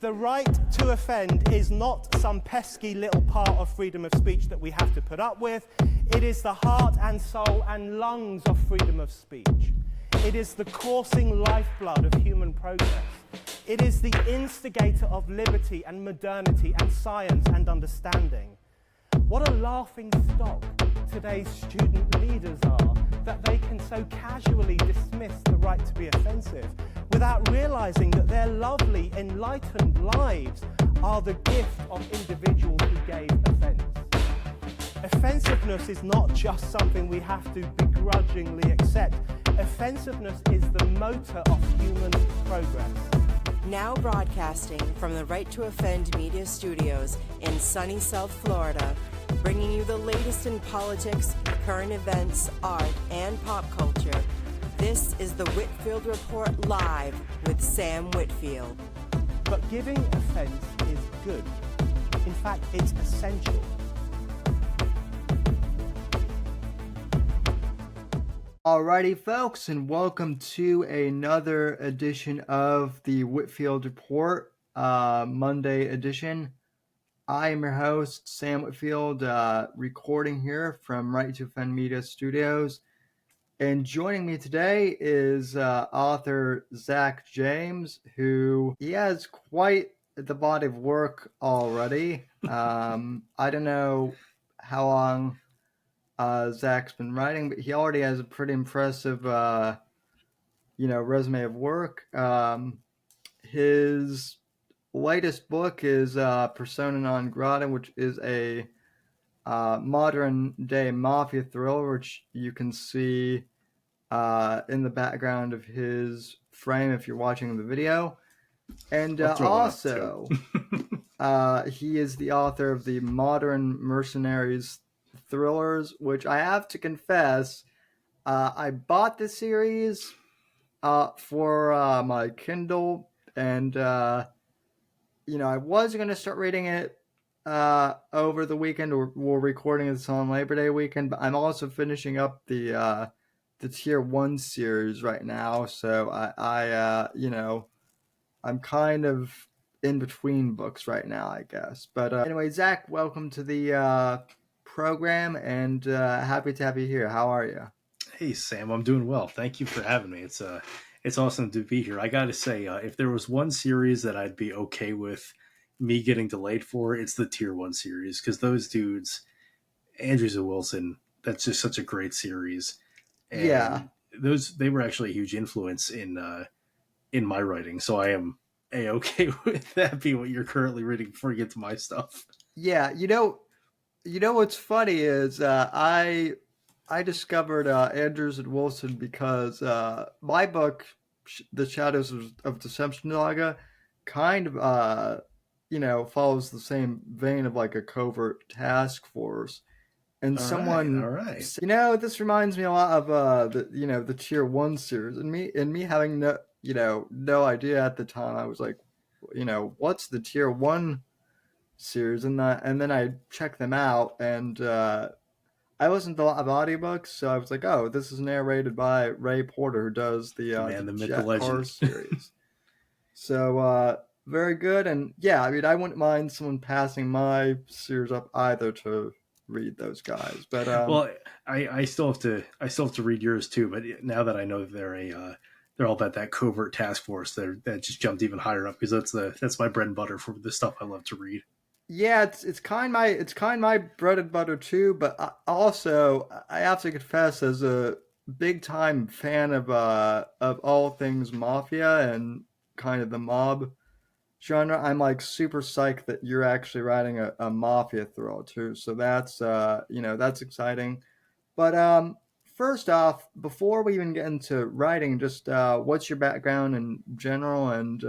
The right to offend is not some pesky little part of freedom of speech that we have to put up with. It is the heart and soul and lungs of freedom of speech. It is the coursing lifeblood of human progress. It is the instigator of liberty and modernity and science and understanding. What a laughing stock today's student leaders are, that they can so casually dismiss the right to be offensive without realizing that their lovely, enlightened lives are the gift of individuals who gave offense. Offensiveness is not just something we have to begrudgingly accept. Offensiveness is the motor of human progress. Now broadcasting from the Right to Offend Media Studios in sunny South Florida, bringing you the latest in politics, current events, art, and pop culture. This is the Whitfield Report Live with Sam Whitfield. But giving offense is good. In fact, it's essential. Alrighty, folks, and welcome to another edition of the Whitfield Report, Monday edition. I am your host, Sam Whitfield, recording here from Right to Offend Media Studios. And joining me today is author Zach James, who he has quite the body of work already. I don't know how long Zach's been writing, but he already has a pretty impressive, resume of work. His latest book is Non Grata, which is a modern day mafia thriller, which you can see in the background of his frame if you're watching the video. And also, he is the author of the Modern Mercenaries thrillers, which I have to confess, I bought the series for my Kindle, and I was going to start reading it over the weekend. We're recording this on Labor Day weekend, but I'm also finishing up the Tier 1 series right now, so I'm kind of in between books right now, I guess. But anyway, Zach, welcome to the program, and happy to have you here. How are you? Hey, Sam, I'm doing well. Thank you for having me. It's awesome to be here. I got to say, if there was one series that I'd be okay with me getting delayed for, it's the Tier 1 series, because those dudes, Andrews and Wilson, that's just such a great series. And yeah, they were actually a huge influence in my writing, so I am okay with that being what you're currently reading before you get to my stuff. Yeah, you know what's funny is I discovered Andrews and Wilson because my book, The Shadows of Deception Saga, kind of follows the same vein of like a covert task force. And All someone, right. This reminds me a lot of the Tier 1 series, and me having no idea at the time. I was like, what's the Tier 1 series? And then I checked them out, and I listened to a lot of audiobooks, so I was like, oh, this is narrated by Ray Porter, who does the myth, Jet the legend Cars series. So very good, and yeah, I mean, I wouldn't mind someone passing my series up either to read those guys. But well, I still have to read yours too. But now that I know that they're all about that covert task force, that just jumped even higher up, because that's my bread and butter for the stuff I love to read. Yeah, it's kind of my bread and butter too. But I have to confess, as a big time fan of all things mafia and kind of the mob genre, I'm like super psyched that you're actually writing a mafia thriller too. So that's that's exciting. But first off, before we even get into writing, just what's your background in general, and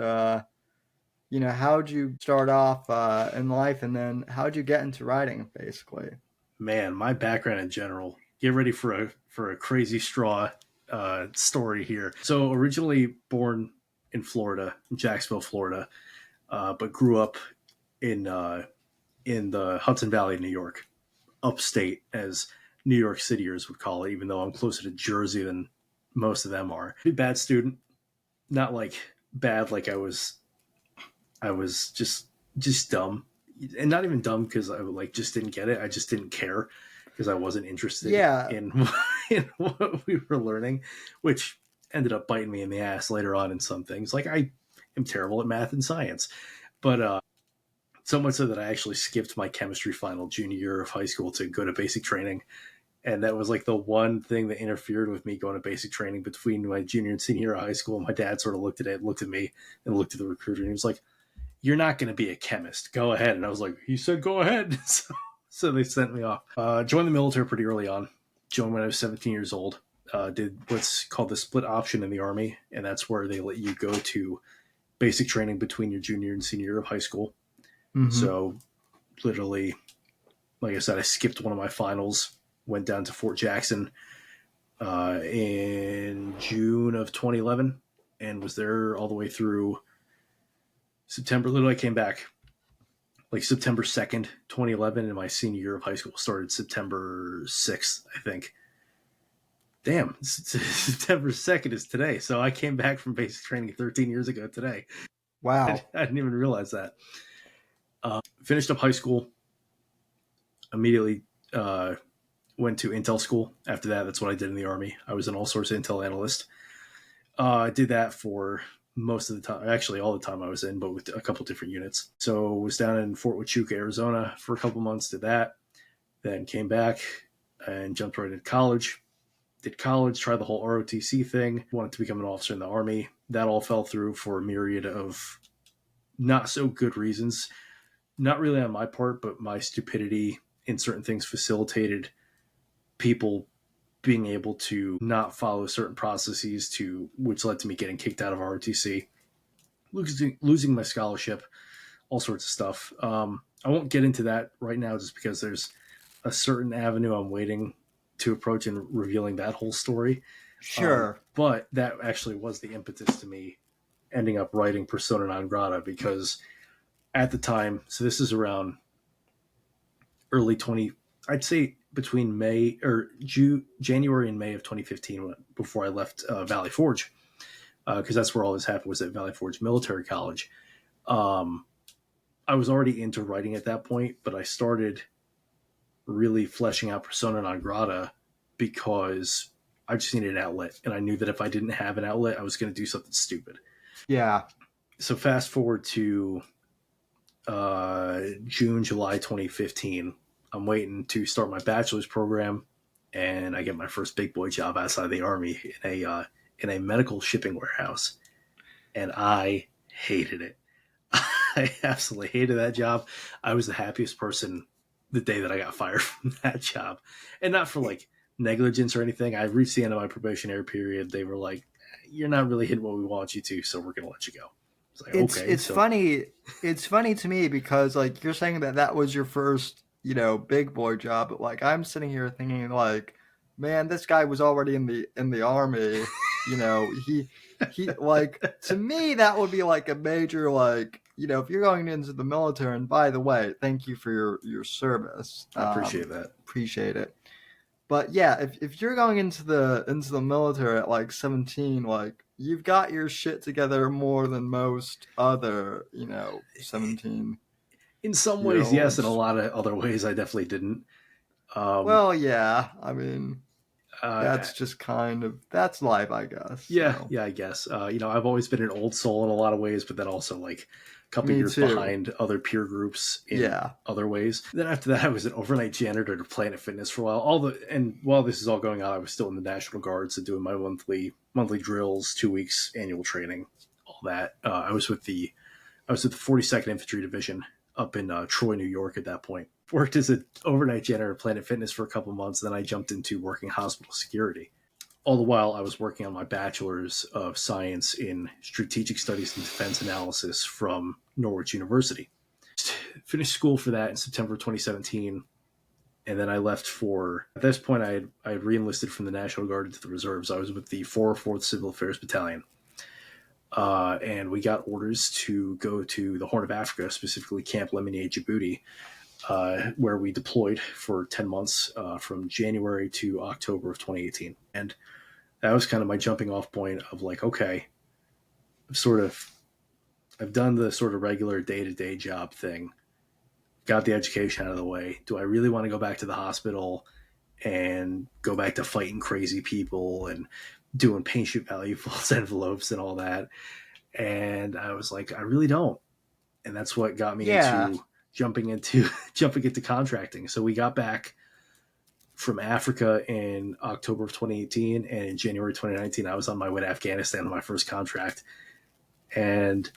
how'd you start off in life, and then how'd you get into writing, basically? Man, my background in general. Get ready for a crazy straw story here. So originally born in Florida, Jacksonville, Florida. But grew up in the Hudson Valley of New York, upstate, as New York Cityers would call it, even though I'm closer to Jersey than most of them are. Bad student, not like bad like I was I was just dumb, and not even dumb because I like just didn't get it. I just didn't care because I wasn't interested Yeah. in in what we were learning, which ended up biting me in the ass later on in some things. Like I am terrible at math and science, but so much so that I actually skipped my chemistry final junior year of high school to go to basic training. And that was like the one thing that interfered with me going to basic training between my junior and senior year of high school. My dad sort of looked at it, looked at me, and looked at the recruiter, and he was like, "You're not going to be a chemist. Go ahead." And I was like, "He said go ahead." So they sent me off. Joined the military pretty early on. Joined when I was 17 years old. Did what's called the split option in the Army, and that's where they let you go to basic training between your junior and senior year of high school. Mhm. So literally, like I said, I skipped one of my finals, went down to Fort Jackson in June of 2011, and was there all the way through September. Literally, I came back like September 2nd, 2011, and my senior year of high school started September 6th, I think. Damn, September 2nd is today. So I came back from basic training 13 years ago today. Wow. I didn't even realize that. Finished up high school, immediately went to Intel school. After that, that's what I did in the Army. I was an all-source Intel analyst. I did that for most of the time, actually all the time I was in, but with a couple different units. So was down in Fort Huachuca, Arizona for a couple months, did that, then came back and jumped right into college. Did college, tried the whole ROTC thing, wanted to become an officer in the Army. That all fell through for a myriad of not so good reasons. Not really on my part, but my stupidity in certain things facilitated people being able to not follow certain processes, to which led to me getting kicked out of ROTC, losing my scholarship, all sorts of stuff. I won't get into that right now just because there's a certain avenue I'm waiting to approach in revealing that whole story. Sure. But that actually was the impetus to me ending up writing Persona Non Grata, because at the time, so this is around early 20, I'd say between January and May of 2015, before I left Valley Forge, because that's where all this happened, was at Valley Forge Military College. I was already into writing at that point, but I started really fleshing out Persona Non Grata because I just needed an outlet, and I knew that if I didn't have an outlet, I was going to do something stupid. Yeah. So fast forward to June, July 2015. I'm waiting to start my bachelor's program, and I get my first big boy job outside the Army in a medical shipping warehouse, and I hated it. I absolutely hated that job. I was the happiest person the day that I got fired from that job, and not for like negligence or anything. I reached the end of my probationary period. They were like, "You're not really hitting what we want you to, so we're going to let you go." It's like, okay. It's funny. It's funny to me because like you're saying that was your first, big boy job, but like I'm sitting here thinking like, man, this guy was already in the Army. He like, to me that would be like a major, like, if you're going into the military. And by the way, thank you for your service. I appreciate that. Appreciate it. But yeah, if you're going into the military at like 17, like you've got your shit together more than most other, 17. In some ways, yes. In a lot of other ways, I definitely didn't. Well, yeah. I mean, that's just that's life, I guess. Yeah, so. yeah, I guess. I've always been an old soul in a lot of ways, but then also like a couple Me years too. behind other peer groups in other ways. Then after that, I was an overnight janitor to Planet Fitness for a while. And while this is all going on, I was still in the National Guards and doing my monthly drills, 2 weeks annual training, all that. I was with the 42nd Infantry Division up in Troy, New York at that point. Worked as an overnight janitor at Planet Fitness for a couple months, then I jumped into working hospital security. All the while, I was working on my Bachelor's of Science in Strategic Studies and Defense Analysis from Norwich University. Finished school for that in September 2017, and then I left at this point, I had re-enlisted from the National Guard into the Reserves. I was with the 404th Civil Affairs Battalion. And we got orders to go to the Horn of Africa, specifically Camp Lemonnier, Djibouti, where we deployed for 10 months from January to October of 2018. And that was kind of my jumping off point of like, okay, I've done the sort of regular day-to-day job thing, got the education out of the way. Do I really want to go back to the hospital and go back to fighting crazy people and doing patient value false envelopes and all that? And I was like, I really don't. And that's what got me Yeah. into jumping into contracting. So we got back from Africa in October of 2018, and in January 2019, I was on my way to Afghanistan on my first contract. And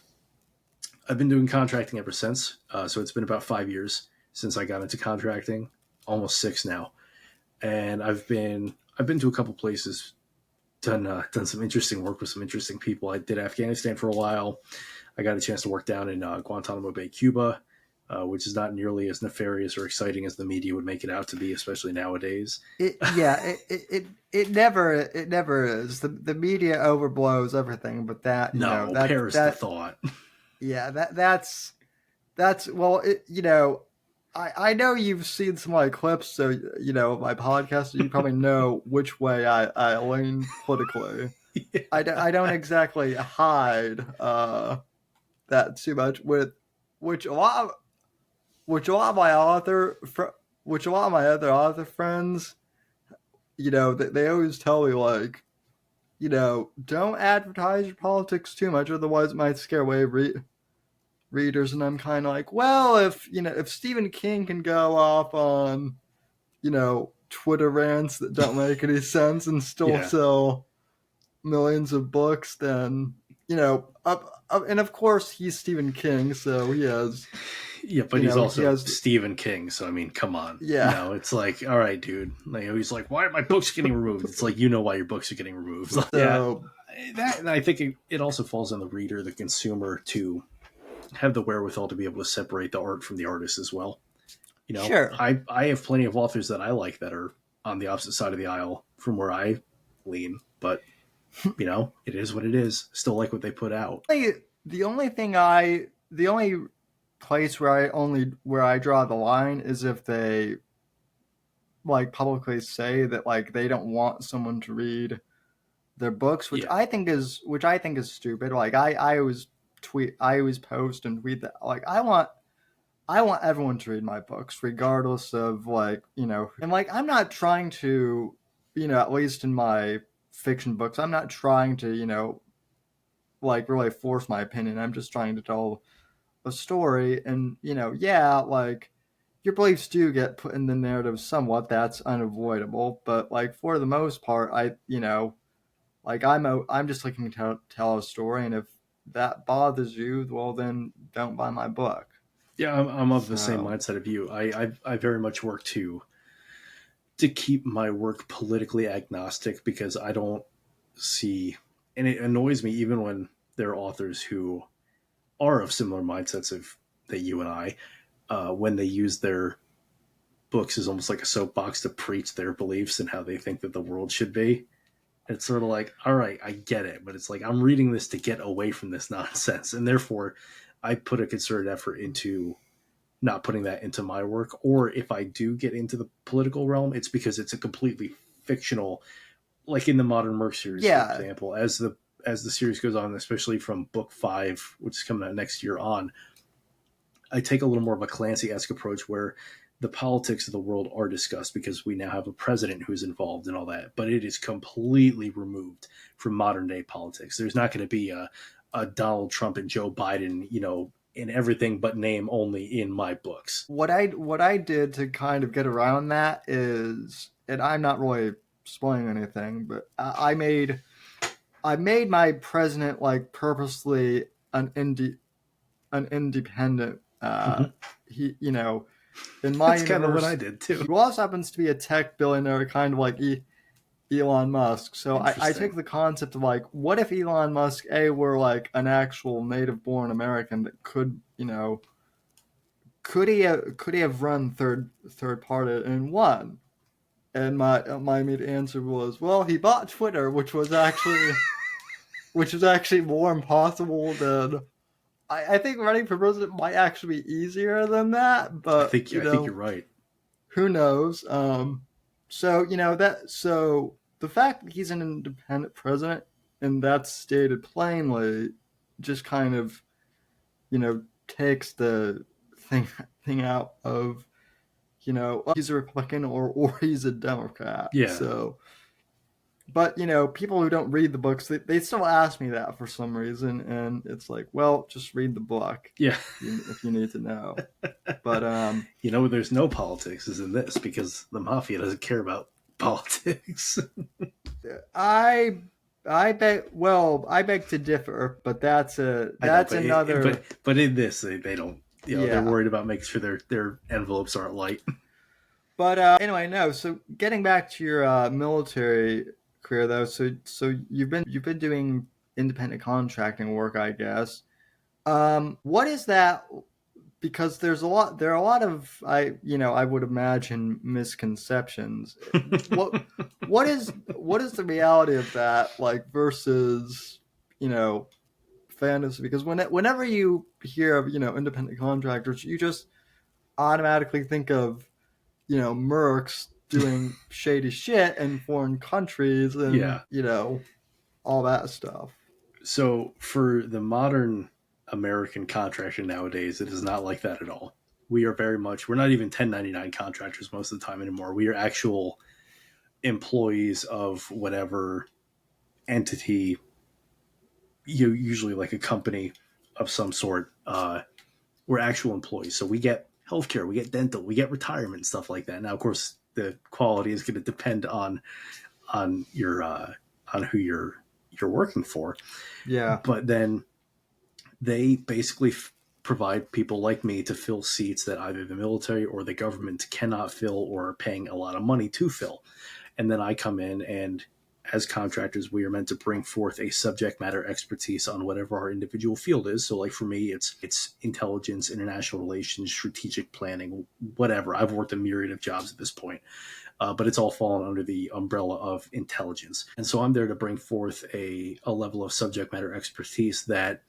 I've been doing contracting ever since. So it's been about 5 years since I got into contracting, almost 6 now. And I've been to a couple places, done some interesting work with some interesting people. I did Afghanistan for a while. I got a chance to work down in Guantanamo Bay, Cuba, which is not nearly as nefarious or exciting as the media would make it out to be, especially nowadays. It never is. The media overblows everything, but that perish the thought. Yeah, that's well, I know you've seen some of my clips, so my podcast, so you probably know which way I lean politically. Yeah. I don't exactly hide that too much, with which a lot of my other friends, they always tell me, like, don't advertise your politics too much, otherwise it might scare away readers. And I'm kind of like, well, if Stephen King can go off on Twitter rants that don't make any sense and still sell millions of books, then and of course he's Stephen King, so he has. Yeah, but he's also Stephen King, so I mean, come on. Yeah. It's like, all right, dude. He's like, why are my books getting removed? It's like, why your books are getting removed. So, yeah, and I think it also falls on the reader, the consumer, to have the wherewithal to be able to separate the art from the artist as well. Sure. I have plenty of authors that I like that are on the opposite side of the aisle from where I lean, but it is what it is. Still like what they put out. The only place where I draw the line is if they like publicly say that, like, they don't want someone to read their books, which I think is stupid. Like, I always post and tweet that, like, I want everyone to read my books regardless of, like, and, like, I'm not trying to, at least in my fiction books, I'm not trying to, like, really force my opinion. I'm just trying to tell a story, and like, your beliefs do get put in the narrative somewhat. That's unavoidable, but, like, for the most part, like, I'm just looking to tell a story, and if that bothers you, well, then don't buy my book. Yeah, I'm of the same mindset of you. I very much work to keep my work politically agnostic, because I don't see, and it annoys me even when there are authors who are of similar mindsets that you and I, when they use their books as almost like a soapbox to preach their beliefs and how they think that the world should be. It's sort of like, all right, I get it, but it's like, I'm reading this to get away from this nonsense, and therefore I put a concerted effort into not putting that into my work. Or if I do get into the political realm, it's because it's a completely fictional, like in the Modern Merc series, for example, as the series goes on, especially from book 5, which is coming out next year on, I take a little more of a Clancy-esque approach where the politics of the world are discussed, because we now have a president who's involved in all that, but it is completely removed from modern day politics. There's not going to be a Donald Trump and Joe Biden, in everything but name only in my books. What I did to kind of get around that is, and I'm not really spoiling anything, but I made my president, like, purposely an independent. He, in my That's kind of what I did too. He also happens to be a tech billionaire, kind of like Elon Musk. So I took the concept of, like, what if Elon Musk were like an actual native-born American that could he have run third party and won? And my immediate answer was, well, he bought Twitter, which was actually more impossible than. I think running for president might actually be easier than that, but I think you're right. Who knows? So the fact that he's an independent president, and that's stated plainly, just kind of takes the thing out of, he's a Republican or he's a Democrat. Yeah. So, but people who don't read the books, they still ask me that for some reason, and it's like, well, just read the book. Yeah. If you need to know. But there's no politics is in this because the mafia doesn't care about politics. I beg to differ, but that's another. But in this, they don't. They're worried about making sure their envelopes aren't light. But anyway, no. So getting back to your military career, though, so you've been doing independent contracting work, I guess. What is that? Because there are a lot of I would imagine misconceptions. what is the reality of that like versus fantasy? Because whenever you hear of independent contractors, you just automatically think of mercs doing shady shit in foreign countries and all that stuff. So for the modern American contractor nowadays, it is not like that at all. We're not even 1099 contractors most of the time anymore. We are actual employees of whatever entity, usually like a company of some sort. We're actual employees. So we get healthcare, we get dental, we get retirement and stuff like that. Now, of course, the quality is going to depend on your on who you're working for. Yeah. But then they basically provide people like me to fill seats that either the military or the government cannot fill or are paying a lot of money to fill. And then I come in, and as contractors, we are meant to bring forth a subject matter expertise on whatever our individual field is. So like for me, it's intelligence, international relations, strategic planning, whatever. I've worked a myriad of jobs at this point. But it's all fallen under the umbrella of intelligence. And so I'm there to bring forth a level of subject matter expertise that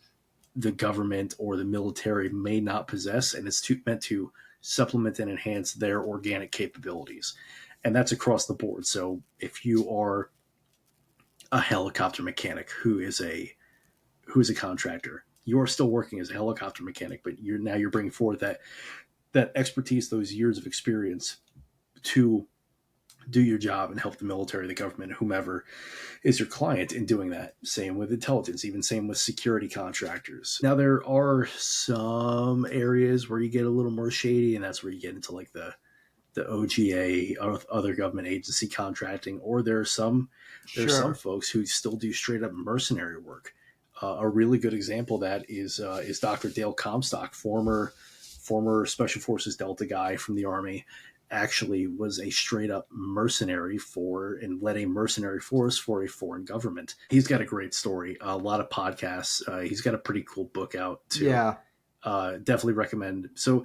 the government or the military may not possess, and it's meant to supplement and enhance their organic capabilities. And that's across the board. So if you are a helicopter mechanic who is a contractor, you are still working as a helicopter mechanic, but you're bringing forward that expertise, those years of experience to do your job and help the military, the government, whomever is your client in doing that. Same with intelligence, even same with security contractors. Now, there are some areas where you get a little more shady, and that's where you get into like the OGA, or other government agency contracting, or there's some folks who still do straight up mercenary work. A really good example of that is Dr. Dale Comstock, former Special Forces Delta guy from the Army, actually was a straight up mercenary and led a mercenary force for a foreign government. He's got a great story, a lot of podcasts. He's got a pretty cool book out too. Yeah. Definitely recommend. So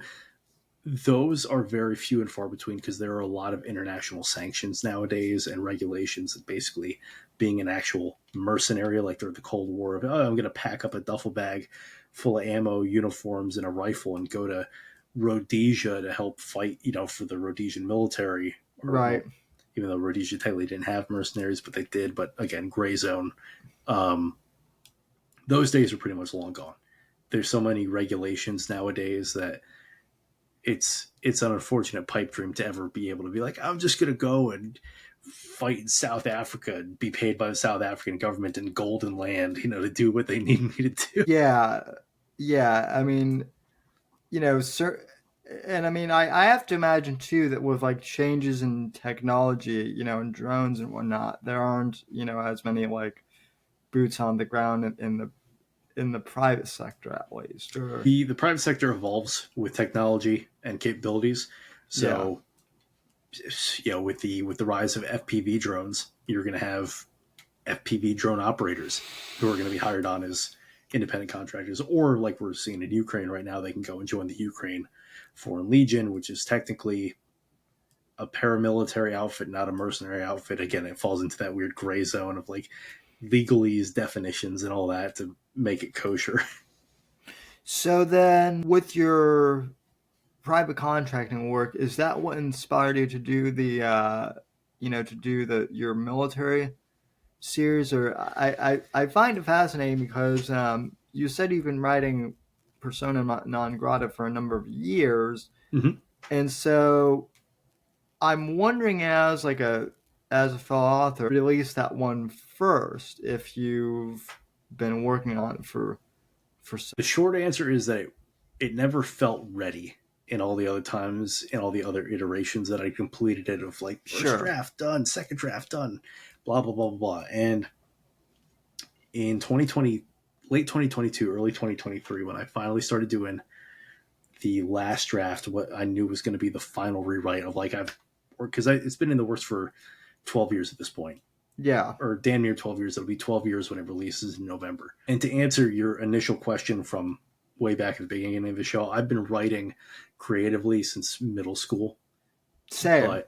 those are very few and far between because there are a lot of international sanctions nowadays and regulations that basically being an actual mercenary, like during the Cold War, of, I'm going to pack up a duffel bag full of ammo, uniforms, and a rifle and go to Rhodesia to help fight, for the Rhodesian military. Right. Even though Rhodesia technically didn't have mercenaries, but they did. But again, gray zone. Those days are pretty much long gone. There's so many regulations nowadays that it's an unfortunate pipe dream to ever be able to be like, I'm just going to go and fight in South Africa and be paid by the South African government in golden land, to do what they need me to do. Yeah. Yeah. I mean, and I mean, I have to imagine too that with like changes in technology, and drones and whatnot, there aren't, as many like boots on the ground in the private sector at least. Or... The private sector evolves with technology and capabilities. So, with the rise of FPV drones, you're going to have FPV drone operators who are going to be hired on as independent contractors, or like we're seeing in Ukraine right now, they can go and join the Ukraine Foreign Legion, which is technically a paramilitary outfit, not a mercenary outfit. Again, it falls into that weird gray zone of like legalese definitions and all that to make it kosher. So then with your private contracting work, is that what inspired you to do your military series? Or I find it fascinating because you said you've been writing persona non grata for a number of years. Mm-hmm. And so I'm wondering, as a fellow author, release that one first if you've been working on it for The short answer is that it never felt ready in all the other times and all the other iterations that I completed it, of like first Sure. draft done, second draft done, blah blah blah blah blah. And in 2020, late 2022, early 2023, when I finally started doing the last draft, what I knew was going to be the final rewrite of because it's been in the works for 12 years at this point. Yeah. Or damn near 12 years. It'll be 12 years when it releases in November. And to answer your initial question from way back at the beginning of the show, I've been writing creatively since middle school. Same.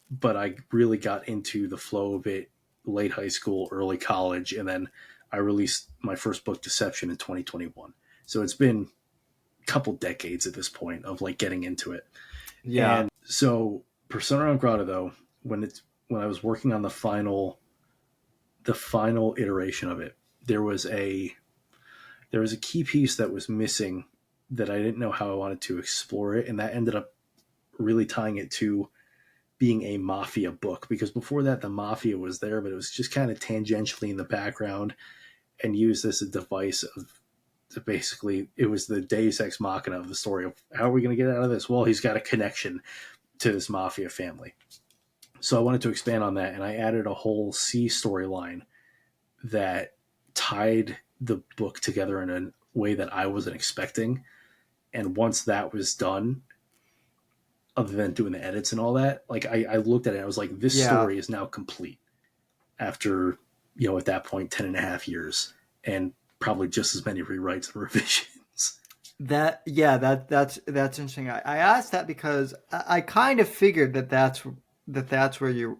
But I really got into the flow of it late high school, early college, and then I released my first book, Deception, in 2021. So it's been a couple decades at this point of like getting into it. Yeah. And so Persona non Grata, though, when I was working on the final iteration of it, there was a key piece that was missing that I didn't know how I wanted to explore it, and that ended up really tying it to being a mafia book, because before that the mafia was there, but it was just kind of tangentially in the background and used as a device of basically, it was the deus ex machina of the story of how are we going to get out of this? Well, he's got a connection to this mafia family. So I wanted to expand on that, and I added a whole C storyline that tied the book together in a way that I wasn't expecting. And once that was done, other than doing the edits and all that, like I looked at it, I was like, this story is now complete after, at that point, 10 and a half years and probably just as many rewrites and revisions. That's interesting. I asked that because I kind of figured that's where you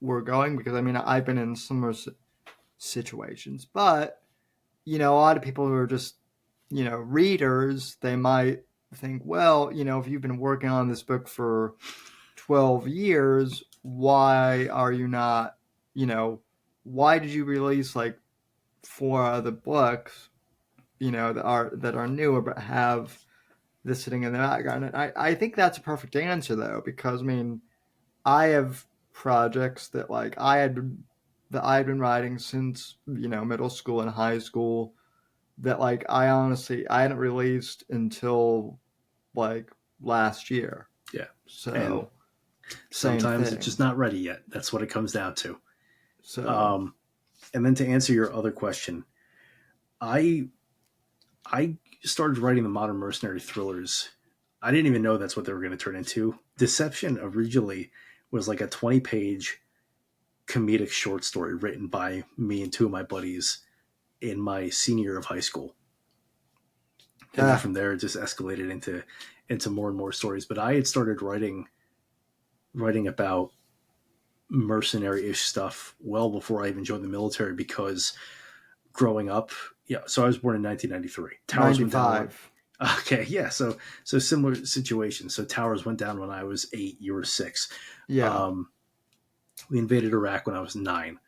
were going, because I mean, I've been in similar situations, but a lot of people who are just readers, they might think, well, if you've been working on this book for 12 years, why are you not, why did you release like 4 other books, that are new but have this sitting in the background? And I think that's a perfect answer, though, because I mean, I have projects that like I had been writing since middle school and high school that like I hadn't released until like last year. Yeah. So and sometimes it's just not ready yet. That's what it comes down to. So and then to answer your other question, I started writing the modern mercenary thrillers. I didn't even know that's what they were going to turn into. Deception originally was like a 20-page comedic short story written by me and 2 of my buddies in my senior year of high school. And then from there, it just escalated into more and more stories. But I had started writing about mercenary-ish stuff well before I even joined the military, because growing up, so I was born in 1993. Towers went down. Okay, yeah, so similar situation. So towers went down when I was 8, you were 6. Yeah. We invaded Iraq when I was 9.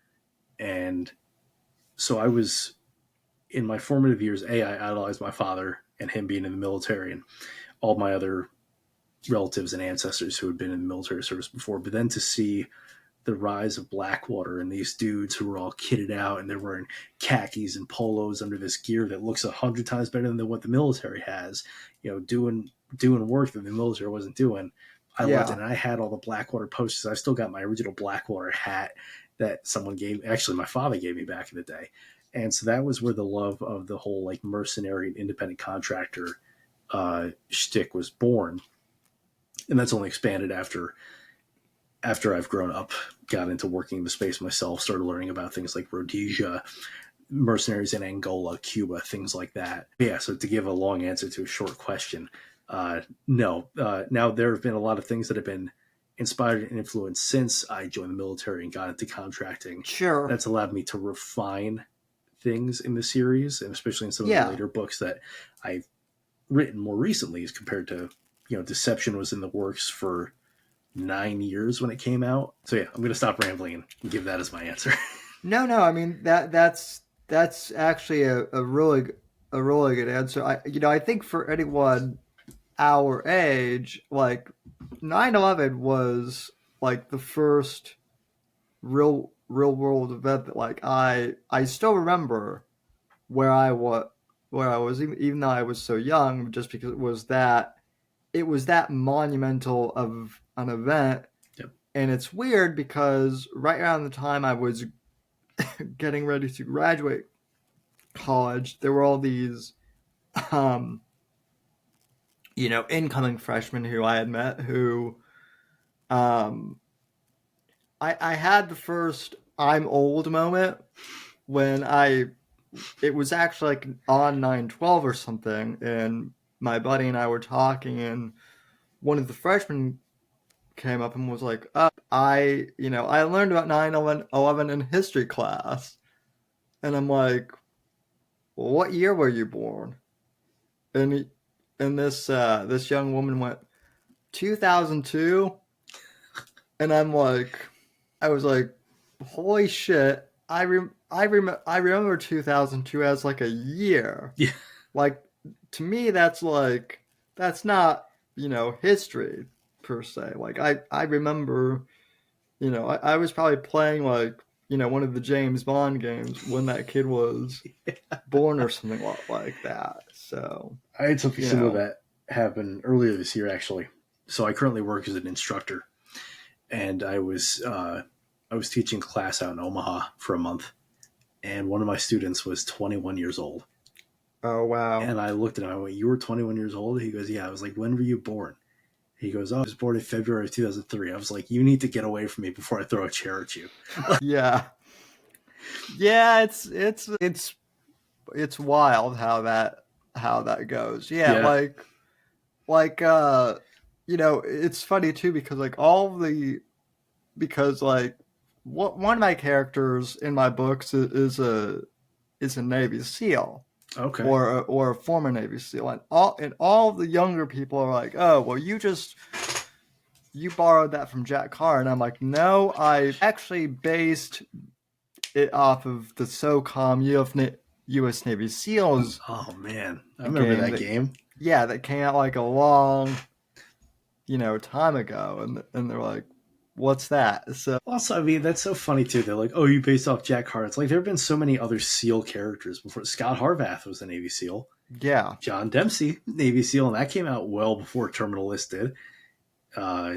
And so I was, in my formative years, I idolized my father and him being in the military and all my other relatives and ancestors who had been in the military service before. But then to see the rise of Blackwater and these dudes who were all kitted out and they're wearing khakis and polos under this gear that looks 100 times better than what the military has, doing work that the military wasn't doing. I loved it. And I had all the Blackwater posters. I still got my original Blackwater hat that someone gave. Actually, my father gave me back in the day. And so that was where the love of the whole like mercenary and independent contractor shtick was born. And that's only expanded after I've grown up, got into working in the space myself, started learning about things like Rhodesia, mercenaries in Angola, Cuba, things like that. Yeah, so to give a long answer to a short question, no. Now, there have been a lot of things that have been inspired and influenced since I joined the military and got into contracting. Sure. That's allowed me to refine things in the series, and especially in some of the later books that I've written more recently as compared to, Deception was in the works for 9 years when it came out. So yeah, I'm going to stop rambling and give that as my answer. No. I mean, that's actually a really a really good answer. I think for anyone our age, like 9/11 was like the first real world event that like I still remember where I was even though I was so young, just because it was that monumental of an event. Yep. And it's weird because right around the time I was getting ready to graduate college, there were all these um incoming freshmen who I had met who um I had the first I'm old moment when it was actually like on 9/12 or something, and my buddy and I were talking, and one of the freshmen came up and was like, I learned about 9/11 in history class. And I'm like, well, what year were you born? And this young woman went, 2002. And I was like, holy shit! I remember 2002 as like a year. Yeah. Like, to me, that's not history per se. Like, I remember, I was probably playing like one of the James Bond games when that kid was born or something like that. So I had something you similar know, to that happen earlier this year, actually. So I currently work as an instructor, and I was teaching class out in Omaha for a month, and one of my students was 21 years old. oh wow, And I looked at him. I went, "You were 21 years old?" He goes, "Yeah." I was like, "When were you born?" He goes, "Oh, I was born in February of 2003." I was like, "You need to get away from me before I throw a chair at you." yeah, yeah. It's wild how that goes. Yeah, Yeah. it's funny too because one of my characters in my books is a Navy SEAL Okay. or a former Navy SEAL, and all the younger people are like, oh well, you borrowed that from Jack Carr, and I'm like, no, I actually based it off of the SOCOM U.S. Navy SEALs Oh man, I remember game that game. that came out like a long time ago, and they're like, what's that? So Also, I mean, that's so funny too. They're like, "Oh, you based off Jack Hart." It's like there have been so many other SEAL characters before. Scott Harvath was a Navy SEAL. yeah, John Dempsey, Navy SEAL, and that came out well before Terminal List did. Uh,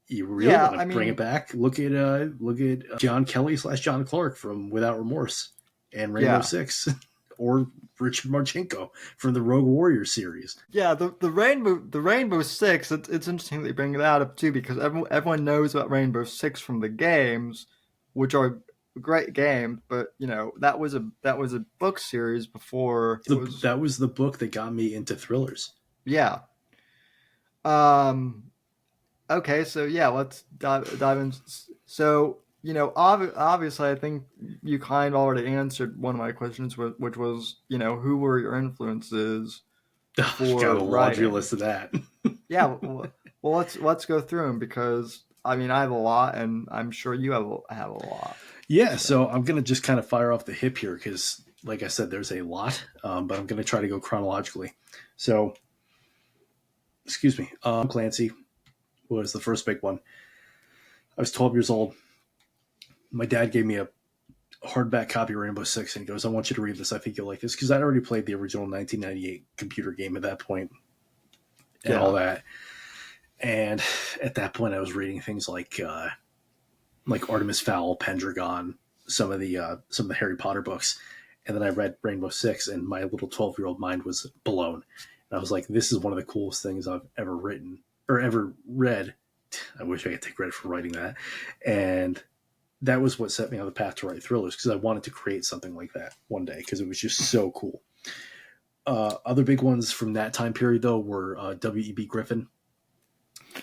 you really yeah, want to I bring it mean, back? Look at John Kelly / John Clark from Without Remorse and Rainbow yeah. Six, or Richard Marchenko from the Rogue Warrior series. Yeah, the Rainbow Six. It's interesting that you bring that up too, because everyone knows about Rainbow Six from the games, which are great games. But that was a book series before it was. That was the book that got me into thrillers. Yeah. Um. Okay, so yeah, let's dive in. So obviously, I think you kind of already answered one of my questions, which was who were your influences You got for a laundry writing? list of that. Yeah, well, let's go through them because I mean I have a lot, and I'm sure you have a lot. Yeah, So so I'm gonna just kind of fire off the hip here because, like I said, there's a lot, but I'm gonna try to go chronologically. So, excuse me, Clancy was the first big one. I was 12 years old. My dad gave me a hardback copy of Rainbow Six, and he goes, "I want you to read this. I think you'll like this," because I'd already played the original 1998 computer game at that point and all yeah, that. And at that point, I was reading things like Artemis Fowl, Pendragon, some of the Harry Potter books, and then I read Rainbow Six, and my little 12-year-old mind was blown. And I was like, "This is one of the coolest things I've ever written or ever read." I wish I could take credit for writing that, and that was what set me on the path to write thrillers because I wanted to create something like that one day because it was just so cool. Other big ones from that time period, though, were W.E.B. Griffin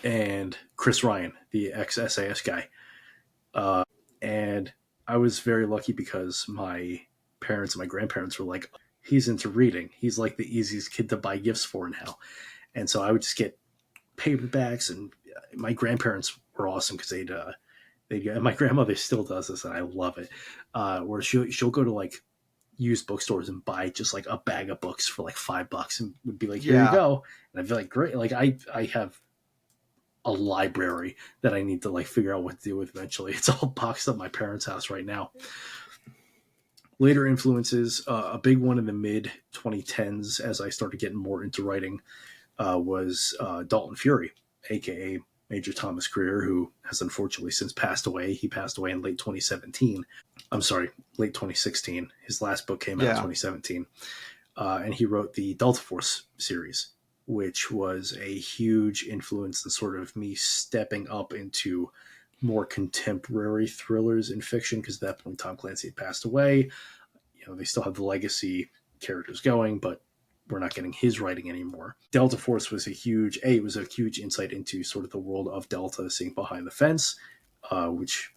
and Chris Ryan, the ex-SAS guy. And I was very lucky because my parents and my grandparents were like, "He's into reading. He's like the easiest kid to buy gifts for now." And so I would just get paperbacks, and my grandparents were awesome because and my grandmother still does this, and I love it. Where she'll go to like used bookstores and buy just like a bag of books for like $5 and would be like, here you Yeah. go. And I'd be like, great. Like I have a library that I need to like figure out what to do with eventually. It's all boxed up at my parents' house right now. Later influences, a big one in the mid 2010s as I started getting more into writing was Dalton Fury, aka Major Thomas Greer, who has unfortunately since passed away. He passed away in late 2017. I'm sorry, late 2016. His last book came out in 2017. And he wrote the Delta Force series, which was a huge influence in sort of me stepping up into more contemporary thrillers in fiction, because at that point Tom Clancy had passed away. You know, they still have the legacy characters going, but we're not getting his writing anymore. Delta Force was a huge insight into sort of the world of Delta, seeing Behind the Fence, which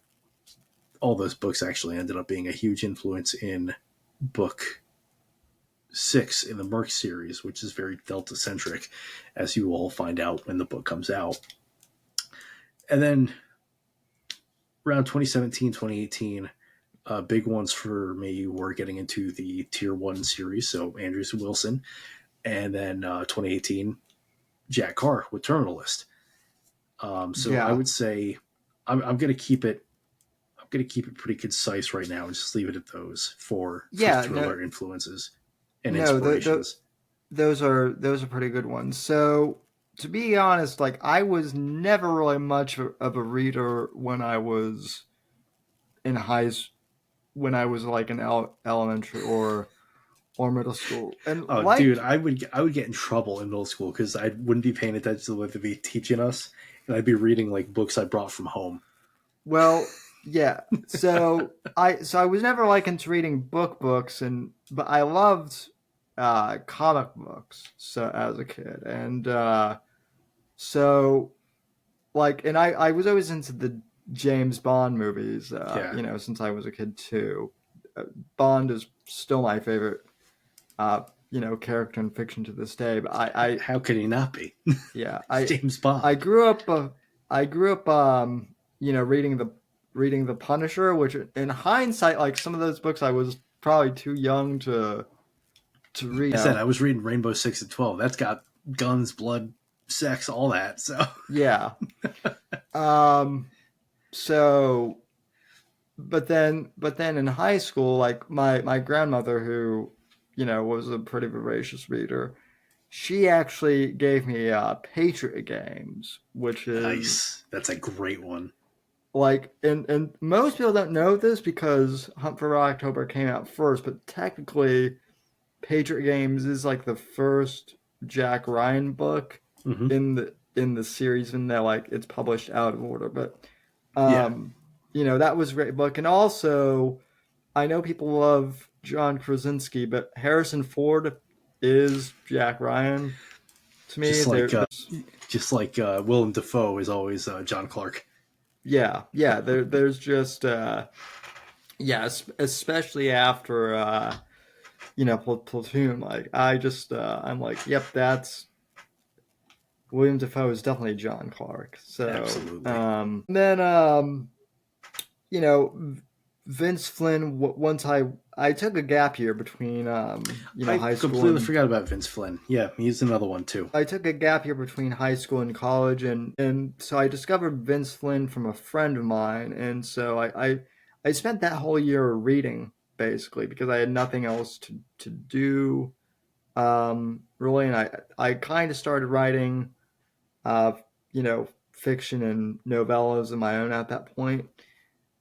all those books actually ended up being a huge influence in book 6 in the Merc series, which is very Delta centric, as you will find out when the book comes out. And then around 2017, 2018, big ones for me were getting into the Tier 1 series, so Andrews and Wilson, and then 2018, Jack Carr with Terminal List. I would say I'm going to keep it. I'm going to keep it pretty concise right now and just leave it at those for thriller influences and inspirations. Those are pretty good ones. So to be honest, like I was never really much of a reader when I was in when I was like in elementary or middle school. And dude, I would get in trouble in middle school because I wouldn't be paying attention to what they'd be teaching us, and I'd be reading like books I brought from home. Well, yeah. So I was never like into reading books, but I loved comic books as a kid, and I was always into the James Bond movies, since I was a kid too. Bond is still my favorite, character in fiction to this day. But I how could he not be? Yeah, James Bond. I grew up, reading the Punisher, which in hindsight, like some of those books, I was probably too young to read. I said I was reading Rainbow 6 and 12. That's got guns, blood, sex, all that. So yeah. But then in high school, like my grandmother, who, was a pretty voracious reader, she actually gave me Patriot Games, which is nice. That's a great one. Like, and most people don't know this because Hunt for Red October came out first, but technically, Patriot Games is like the first Jack Ryan book in the series, and though like it's published out of order. But that was a great book. And also, I know people love John Krasinski, but Harrison Ford is Jack Ryan to me. Just like Willem Dafoe is always John Clark. Yeah. There's just especially after Platoon. Like I'm like, yep, that's William Dafoe is definitely John Clark. So absolutely. Then Vince Flynn. Once I took a gap year between high school. I completely forgot about Vince Flynn. Yeah, he's another one too. I took a gap year between high school and college, and so I discovered Vince Flynn from a friend of mine, and so I spent that whole year reading basically because I had nothing else to do, really, and I kind of started writing, fiction and novellas of my own at that point.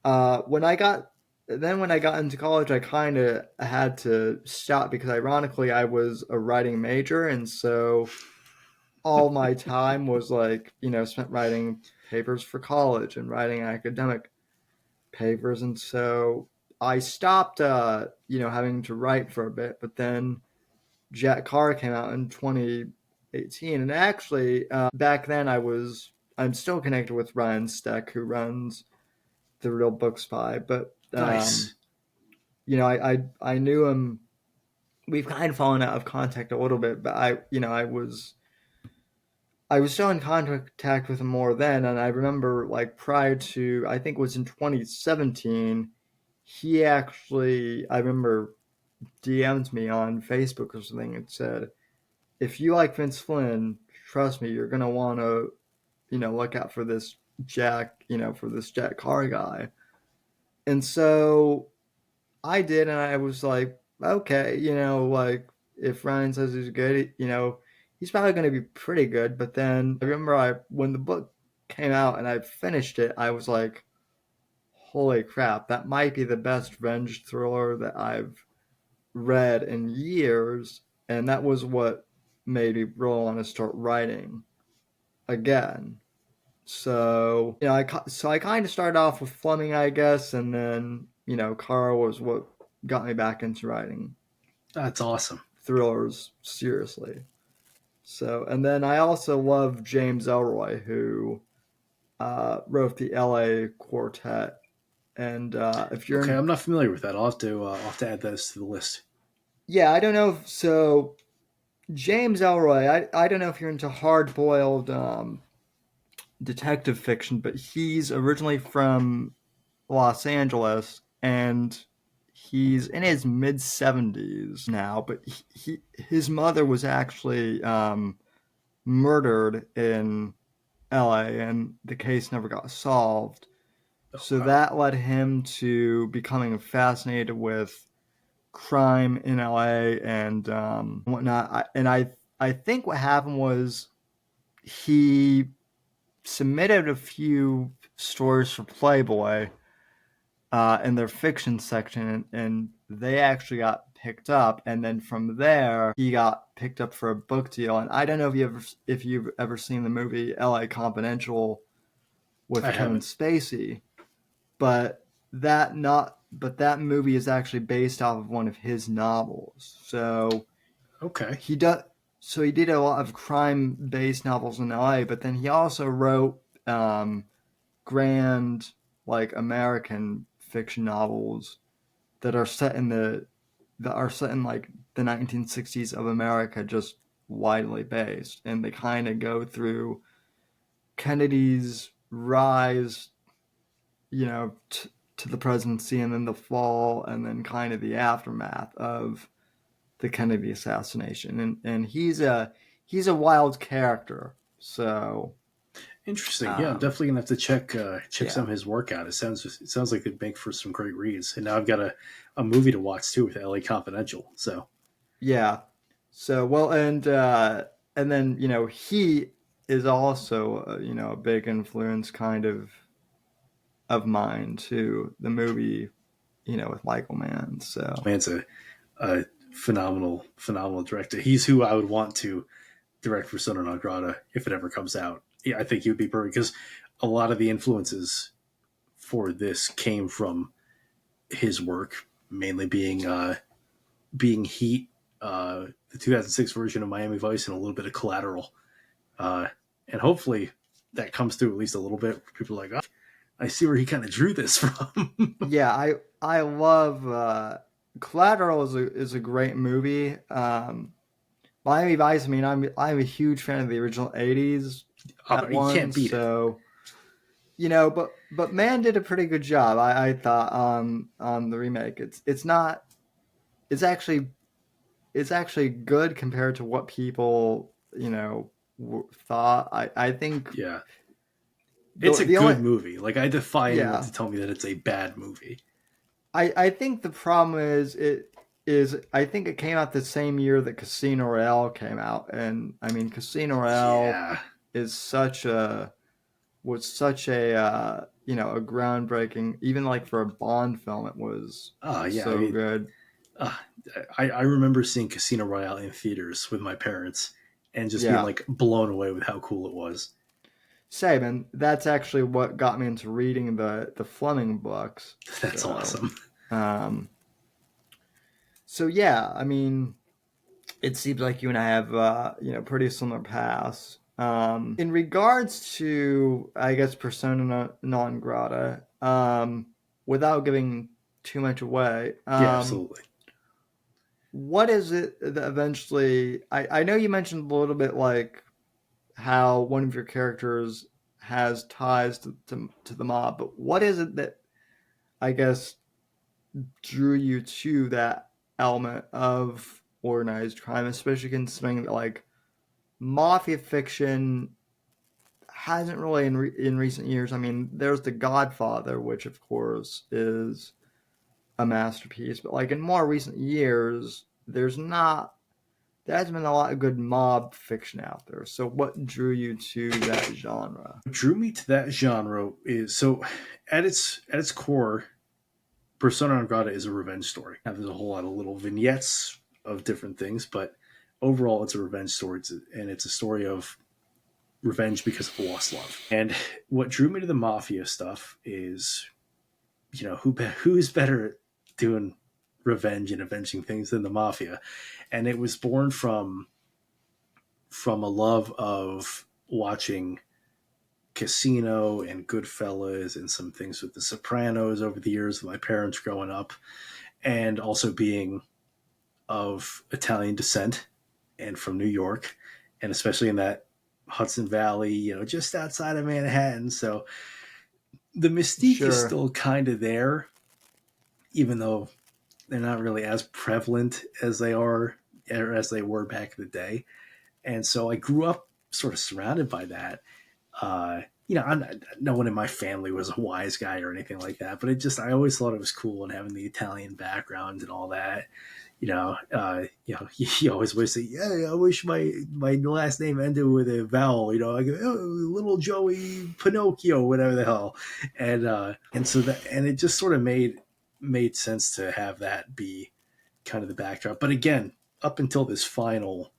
When I got into college, I kind of had to stop because, ironically, I was a writing major, and so all my time was spent writing papers for college and writing academic papers, and so I stopped, having to write for a bit. But then Jack Carr came out in 2018, and actually, back then I'm still connected with Ryan Steck, who runs The Real Book Spy, but nice. I knew him. We've kind of fallen out of contact a little bit, but I was still in contact with him more then. And I remember, like, prior to, I think it was in 2017, I remember DM'd me on Facebook or something and said, if you like Vince Flynn, trust me, you're gonna want to, look out for this Jack Carr guy. And so I did, and I was like, okay, like if Ryan says he's good, he's probably going to be pretty good. But then I remember when the book came out and I finished it, I was like, holy crap, that might be the best revenge thriller that I've read in years. And that was what made me really want to start writing again. So, I kind of started off with Fleming, I guess, and then, Carl was what got me back into writing That's awesome. thrillers seriously. So, and then I also love James Elroy, who wrote the LA Quartet. And if you're Okay, I'm not familiar with that. I'll have to add those to the list. yeah, I don't know. So, James Elroy, I don't know if you're into hard boiled detective fiction, but he's originally from Los Angeles, and he's in his mid 70s now. But his mother was actually murdered in L.A., and the case never got solved. So Wow. that led him to becoming fascinated with crime in L.A. and whatnot. I think what happened was he submitted a few stories for Playboy in their fiction section, and they actually got picked up. And then from there, he got picked up for a book deal. And I don't know if you've ever seen the movie L.A. Confidential with I Kevin haven't. Spacey, but that movie is actually based off of one of his novels. So Okay. he does. So he did a lot of crime-based novels in LA, but then he also wrote grand, like American fiction novels that are set in like the 1960s of America, just widely based, and they kind of go through Kennedy's rise, to the presidency, and then the fall, and then kind of the aftermath of the Kennedy assassination, and he's a wild character. So Interesting. Yeah, I'm definitely gonna have to check some yeah, of his work out. It sounds like it'd make for some great reads. And now I've got a movie to watch too with L.A. Confidential. So yeah. So well, and then he is also a big influence kind of mine too. The movie with Michael Mann. So man's a phenomenal director. He's who I would want to direct for Son Non Grata if it ever comes out. Yeah, I think he would be perfect because a lot of the influences for this came from his work, mainly being Heat, the 2006 version of Miami Vice, and a little bit of Collateral. Uh, and hopefully that comes through at least a little bit. People are like, oh, I see where he kind of drew this from. yeah, I love Collateral is a great movie. Miami Vice. I mean, I'm a huge fan of the original '80s that You one. can't beat it. So but Mann did a pretty good job. I thought on the remake. It's not. It's actually good compared to what people thought. I think Yeah. It's a the good only movie. Like, I defy anyone yeah to tell me that it's a bad movie. I think the problem is I think it came out the same year that Casino Royale came out, and I mean Casino Royale Yeah. is was such a a groundbreaking, even like for a Bond film, it was Yeah. I so mean, good. uh, I remember seeing Casino Royale in theaters with my parents and just being Yeah, like blown away with how cool it was. same, and that's actually what got me into reading the Fleming books. That's So, awesome. um, so yeah, I mean, it seems like you and I have pretty similar paths. In regards to, I guess, persona non grata, without giving too much away, Yeah, absolutely. what is it that eventually? I know you mentioned a little bit like how one of your characters has ties to the mob, but what is it that I guess drew you to that element of organized crime, especially considering that like mafia fiction hasn't really in recent years. I mean, there's The Godfather, which of course is a masterpiece, but like in more recent years, there hasn't been a lot of good mob fiction out there. So what drew you to that genre? What drew me to that genre is, so at its core, Persona non grata is a revenge story. Now, there's a whole lot of little vignettes of different things, but overall, it's a revenge story, and it's a story of revenge because of lost love. And what drew me to the mafia stuff is, who's better at doing revenge and avenging things than the mafia? And it was born from a love of watching Casino and Goodfellas and some things with The Sopranos over the years with my parents growing up, and also being of Italian descent and from New York, and especially in that Hudson Valley, just outside of Manhattan. So the mystique is still kind of there, even though they're not really as prevalent as they are or as they were back in the day. And so I grew up sort of surrounded by that. No one in my family was a wise guy or anything like that, but I always thought it was cool, and having the Italian background and all that. You always wish say, yeah, I wish my last name ended with a vowel, like little Joey Pinocchio, whatever the hell. And so it just sort of made sense to have that be kind of the backdrop. But again, up until this final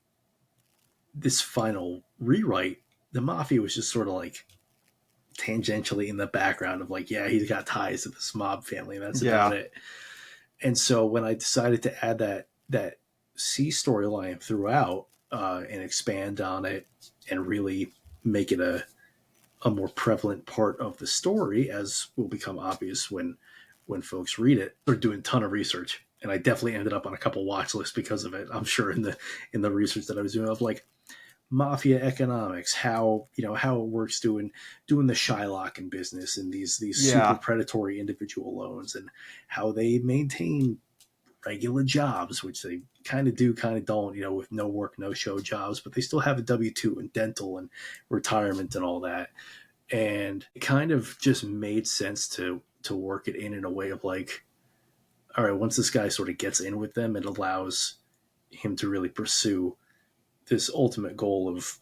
rewrite, the mafia was just sort of like tangentially in the background of like, yeah, he's got ties to this mob family, and that's about it. And so when I decided to add that C storyline throughout and expand on it and really make it a more prevalent part of the story, as will become obvious when folks read it, they're doing a ton of research. And I definitely ended up on a couple watch lists because of it. I'm sure in the research that I was doing of like mafia economics, how it works doing the Shylock in business and these super predatory individual loans, and how they maintain regular jobs, which they kind of do, kind of don't, with no work, no show jobs, but they still have a W-2 and dental and retirement and all that. And it kind of just made sense to work it in a way of like, all right, once this guy sort of gets in with them, it allows him to really pursue this ultimate goal of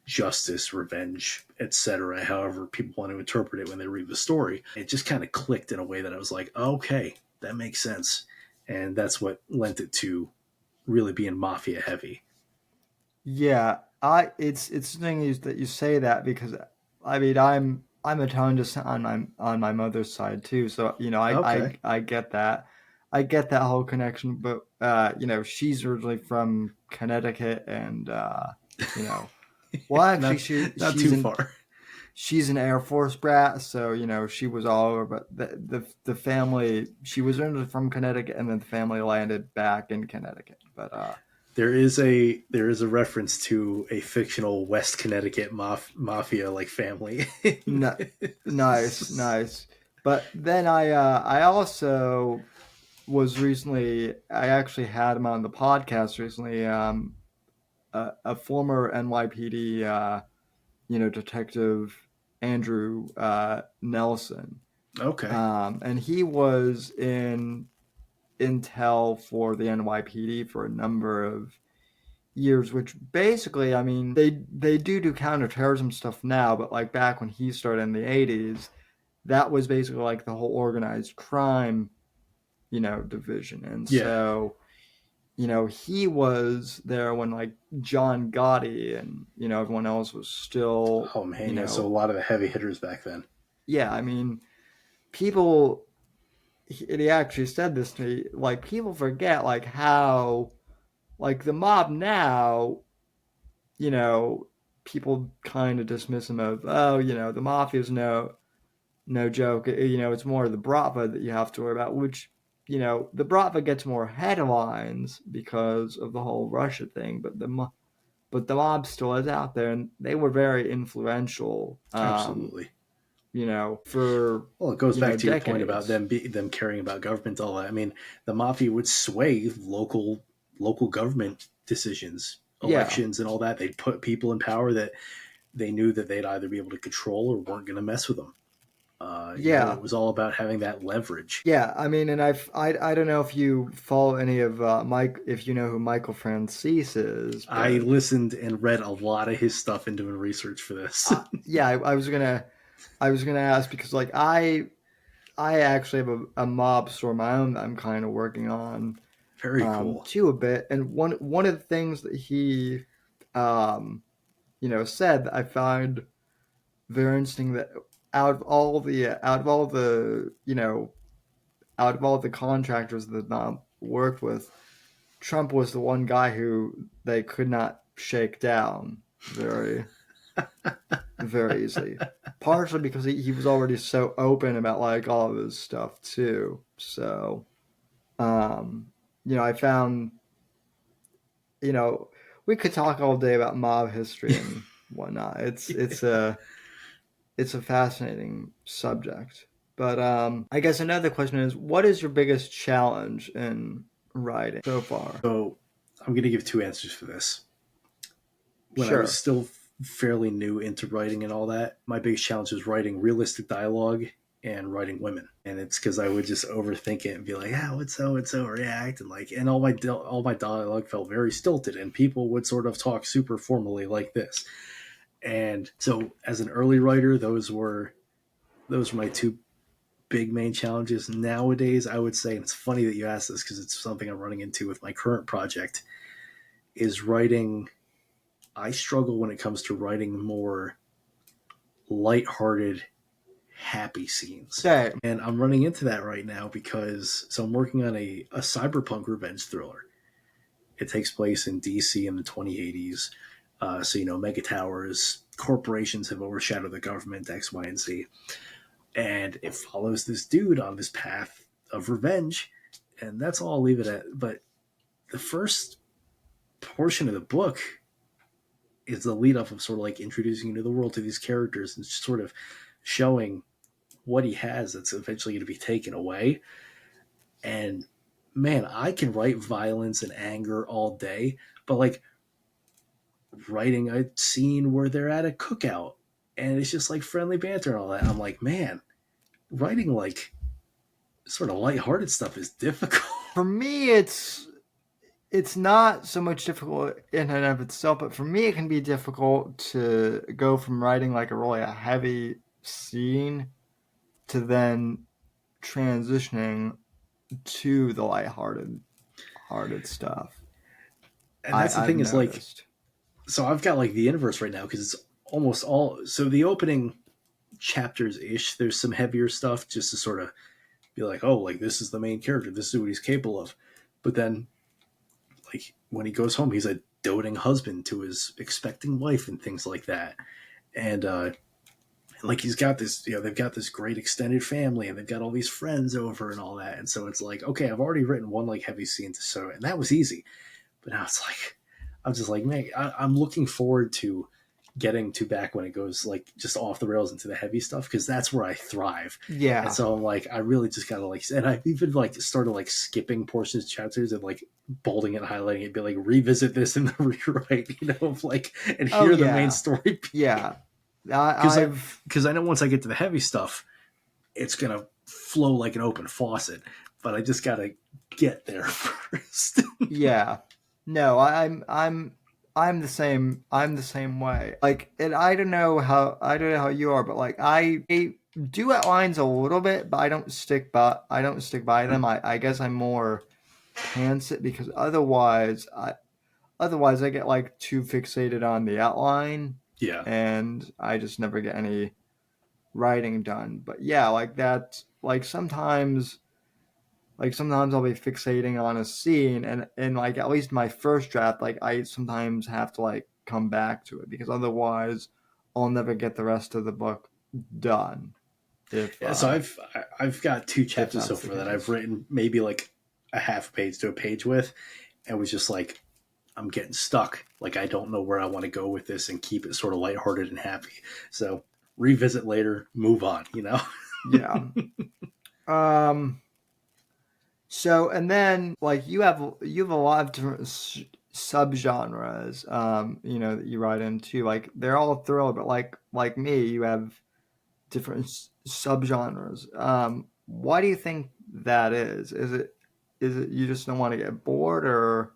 justice, revenge, etc., however people want to interpret it when they read the story. It just kind of clicked in a way that I was like, okay, that makes sense. And that's what lent it to really being mafia heavy. Yeah, it's interesting that you say that, because I mean I'm Italian descent on my mother's side too, so I get that. I get that whole connection, but she's originally from Connecticut, and well, actually, she's too far. She's an Air Force brat, so she was all over. But the family, she was originally from Connecticut, and then the family landed back in Connecticut. But there is a reference to a fictional West Connecticut mafia like family. Nice. But then I also was recently, I actually had him on the podcast recently, a former NYPD, detective, Andrew Nelson. Okay. And he was in intel for the NYPD for a number of years, which basically, I mean, they do counterterrorism stuff now, but like back when he started in the 80s, that was basically like the whole organized crime division. And so, he was there when like John Gotti and, everyone else was still. Oh man, so a lot of the heavy hitters back then. Yeah, I mean, people, he actually said this to me, like people forget like how, like the mob now, people kind of dismiss them of, the mafia's no joke. It's more the Bratva that you have to worry about, which, the Bratva gets more headlines because of the whole Russia thing, but the mob still is out there, and they were very influential. Absolutely. for Well, it goes back to your point decades. about them caring about government, all that. I mean, the mafia would sway local government decisions, Yeah, elections, and all that. They'd put people in power that they knew that they'd either be able to control or weren't going to mess with them. yeah, It was all about having that leverage. yeah. I mean, and I don't know if you follow any of Mike, if you know who Michael Francis is, I but listened and read a lot of his stuff in doing research for this. yeah, I was gonna ask because like I actually have a mob store of my own that I'm kind of working on Very cool. too a bit, and one of the things that he um said that I find very interesting, that out of all the contractors that Bob worked with, Trump was the one guy who they could not shake down very, very easily. Partially because he was already so open about like all of his stuff too. So, I found, you know, we could talk all day about mob history and whatnot. It's a fascinating subject. But I guess another question is, what is your biggest challenge in writing so far? So I'm going to give two answers for this. When I was Sure. still fairly new into writing and all that, my biggest challenge was writing realistic dialogue and writing women. And it's because I would just overthink it and be like, "Ah, what's so react," and all my dialogue felt very stilted, and people would sort of talk super formally like this. And so, as an early writer, those were my two big main challenges. Nowadays, I would say, and it's funny that you asked this because it's something I'm running into with my current project, is writing. I struggle when it comes to writing more lighthearted, happy scenes. Same. And I'm running into that right now so I'm working on a cyberpunk revenge thriller. It takes place in DC in the 2080s. Mega towers, corporations have overshadowed the government, X, Y, and Z. And it follows this dude on this path of revenge. And that's all I'll leave it at. But the first portion of the book is the lead up of sort of like introducing you to the world, to these characters, and sort of showing what he has that's eventually going to be taken away. And man, I can write violence and anger all day, but like writing a scene where they're at a cookout and it's just like friendly banter and all that, I'm like, man, writing like sort of lighthearted stuff is difficult. For me, it's not so much difficult in and of itself, but for me, it can be difficult to go from writing like a heavy scene to then transitioning to the hearted stuff. And that's the I've thing is like, noticed. so I've got like the inverse right now because it's almost all. So the opening chapters ish, there's some heavier stuff just to sort of be like, oh, like this is the main character, this is what he's capable of. But then, like when he goes home, he's a doting husband to his expecting wife and things like that. And like he's got this, they've got this great extended family and they've got all these friends over and all that. And so it's like, okay, I've already written one like heavy scene to show, and that was easy. But now it's like, I'm just like, man, I'm looking forward to getting to back when it goes like just off the rails into the heavy stuff, because that's where I thrive. Yeah. And so I'm like, I really just gotta like, and I've even like started like skipping portions of chapters and like bolding it and highlighting it, be like, revisit this in the rewrite, of like, and hear the main story. Yeah. Because I know once I get to the heavy stuff, it's gonna flow like an open faucet, but I just gotta get there first. Yeah. No, I'm the same. I'm the same way. Like, and I don't know how you are, but like I do outlines a little bit, but I don't stick by them. I guess I'm more pants it because otherwise I get like too fixated on the outline. Yeah. And I just never get any writing done. But yeah, like that. Like sometimes I'll be fixating on a scene, and like at least my first draft, like I sometimes have to like come back to it because otherwise I'll never get the rest of the book done. So I've got two chapters so far that I've written maybe like a half page to a page with, and was just like, I'm getting stuck. Like I don't know where I want to go with this and keep it sort of lighthearted and happy. So revisit later, move on, Yeah. So, and then like you have a lot of different subgenres, that you write into. Like they're all thriller, but like me, you have different subgenres. Why do you think that is? Is it you just don't want to get bored, or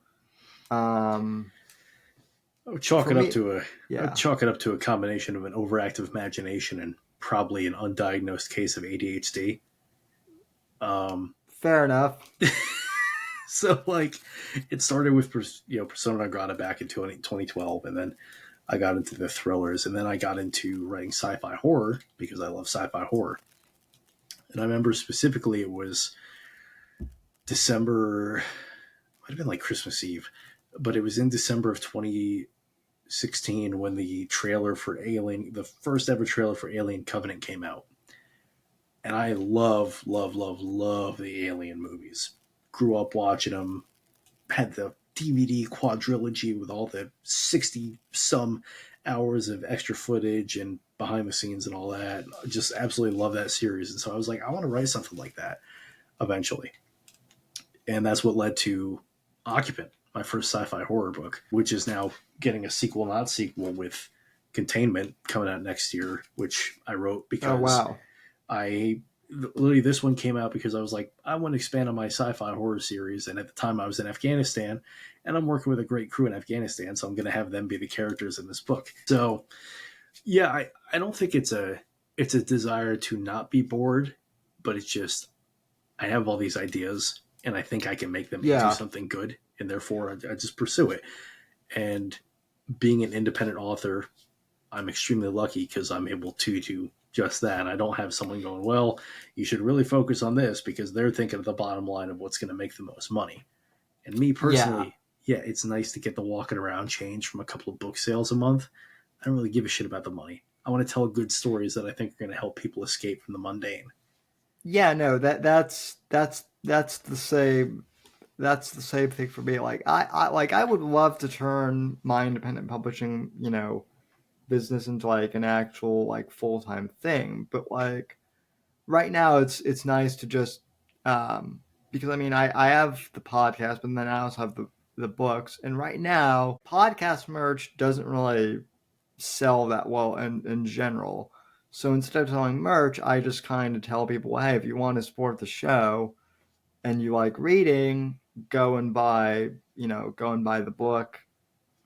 um, I would chalk for it up me? to Yeah, a combination of an overactive imagination and probably an undiagnosed case of ADHD. fair enough. So like, it started with Persona Non Grata back in 2012, and then I got into the thrillers, and then I got into writing sci-fi horror because I love sci-fi horror. And I remember specifically it was December, might have been like Christmas Eve, but it was in December of 2016 when the first ever trailer for Alien Covenant came out. And I love, love, love, love the Alien movies. Grew up watching them, had the DVD quadrilogy with all the 60 some hours of extra footage and behind the scenes and all that. I just absolutely love that series. And so I was like, I want to write something like that eventually. And that's what led to Occupant, my first sci-fi horror book, which is now getting a sequel, not sequel, with Containment coming out next year, which I wrote because Oh wow. literally this one came out because I was like, I want to expand on my sci-fi horror series. And at the time I was in Afghanistan, and I'm working with a great crew in Afghanistan, so I'm going to have them be the characters in this book. So yeah, I don't think it's a desire to not be bored, but it's just, I have all these ideas and I think I can make them Yeah. into something good, and therefore I just pursue it. And being an independent author, I'm extremely lucky because I'm able to do just that. And I don't have someone going, well, you should really focus on this because they're thinking of the bottom line of what's going to make the most money. And me personally, yeah, it's nice to get the walking around change from a couple of book sales a month. I don't really give a shit about the money. I want to tell good stories that I think are going to help people escape from the mundane. Yeah, no, that's the same. That's the same thing for me. Like I would love to turn my independent publishing, business into like an actual like full-time thing, but like right now it's nice to just because I mean I have the podcast, but then I also have the books, and right now podcast merch doesn't really sell that well in general. So instead of selling merch, I just kind of tell people, hey, if you want to support the show and you like reading, go and buy the book.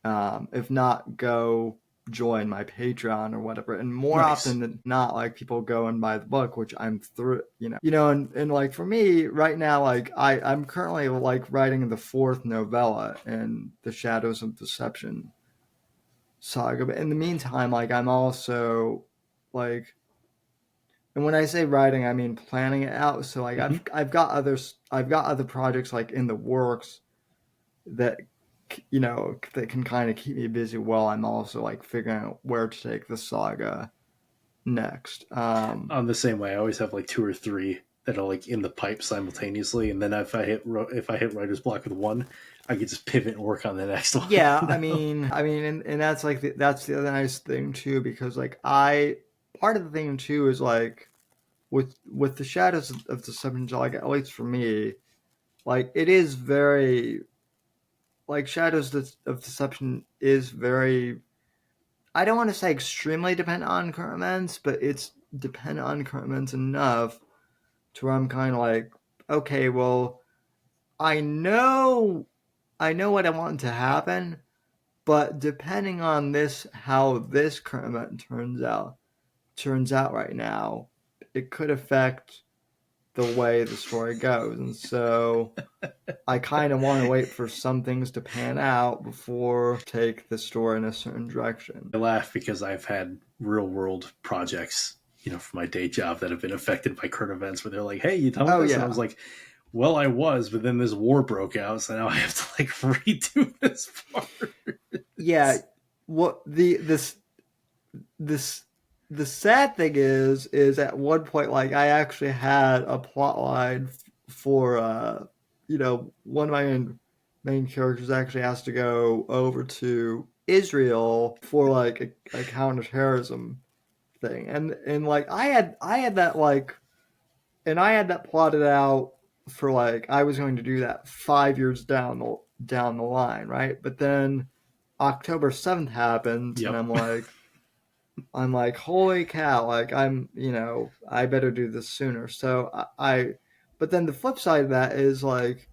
If not, go join my Patreon or whatever. And more Nice. often than not, like people go and buy the book, which I'm through, and like for me right now, like I'm currently like writing the fourth novella in the Shadows of Deception saga. But in the meantime, like I'm also like, and when I say writing, I mean planning it out. So like I've got other projects like in the works that that can kind of keep me busy while I'm also like figuring out where to take the saga next. I'm the same way. I always have like two or three that are like in the pipe simultaneously, and then if I hit writer's block with one, I can just pivot and work on the next one. Yeah, I mean, and that's like that's the other nice thing too, because like part of the thing too is like with the Shadows of Deception, like at least for me, like it is very like Shadows of Deception is very, I don't want to say extremely dependent on current events, but it's dependent on current events enough to where I'm kind of like, okay, well, I know what I want to happen, but depending on how this current event turns out right now, it could affect the way the story goes. And so I kind of want to wait for some things to pan out before take the story in a certain direction. I laugh because I've had real world projects, for my day job that have been affected by current events where they're like, hey, you done with this? Yeah. And I was like, well, I was, but then this war broke out, so now I have to like redo this part. Yeah. What the sad thing is at one point, like I actually had a plot line for one of my main characters actually has to go over to Israel for like a counterterrorism thing, and like I had that like, and I had that plotted out for like I was going to do that 5 years down the line, right? But then October 7th happened, Yep. and I'm like, holy cow! Like I better do this sooner. So but then the flip side of that is like,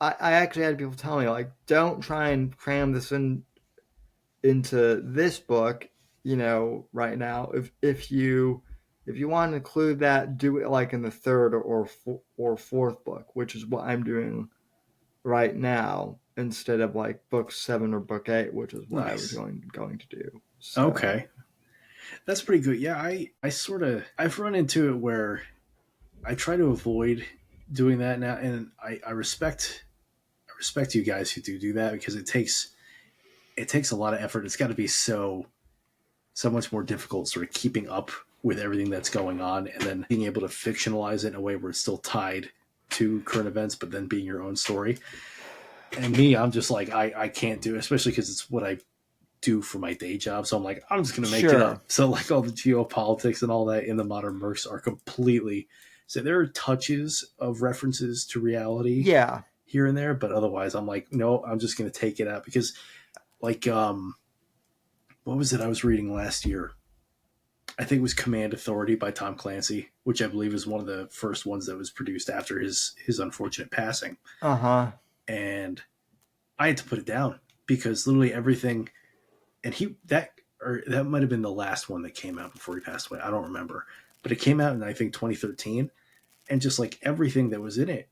I actually had people tell me like, don't try and cram this into this book, right now. If you want to include that, do it like in the third or fourth book, which is what I'm doing right now, instead of like book 7 or book 8, which is what I was going to do. So. Okay. That's pretty good. Yeah, I've run into it where I try to avoid doing that now, and I respect you guys who do that, because it takes a lot of effort. It's got to be so much more difficult, sort of keeping up with everything that's going on, and then being able to fictionalize it in a way where it's still tied to current events, but then being your own story. And me, I'm just like, I can't do it, especially because it's what I do for my day job. So I'm like, I'm just going to make it up. So like all the geopolitics and all that in the modern mercs are completely, so there are touches of references to reality here and there, but otherwise I'm like, no, I'm just going to take it out, because like, what was it I was reading last year? I think it was Command Authority by Tom Clancy, which I believe is one of the first ones that was produced after his unfortunate passing. And I had to put it down because literally everything, and that might have been the last one that came out before he passed away. I don't remember, but it came out in, I think, 2013, and just like everything that was in it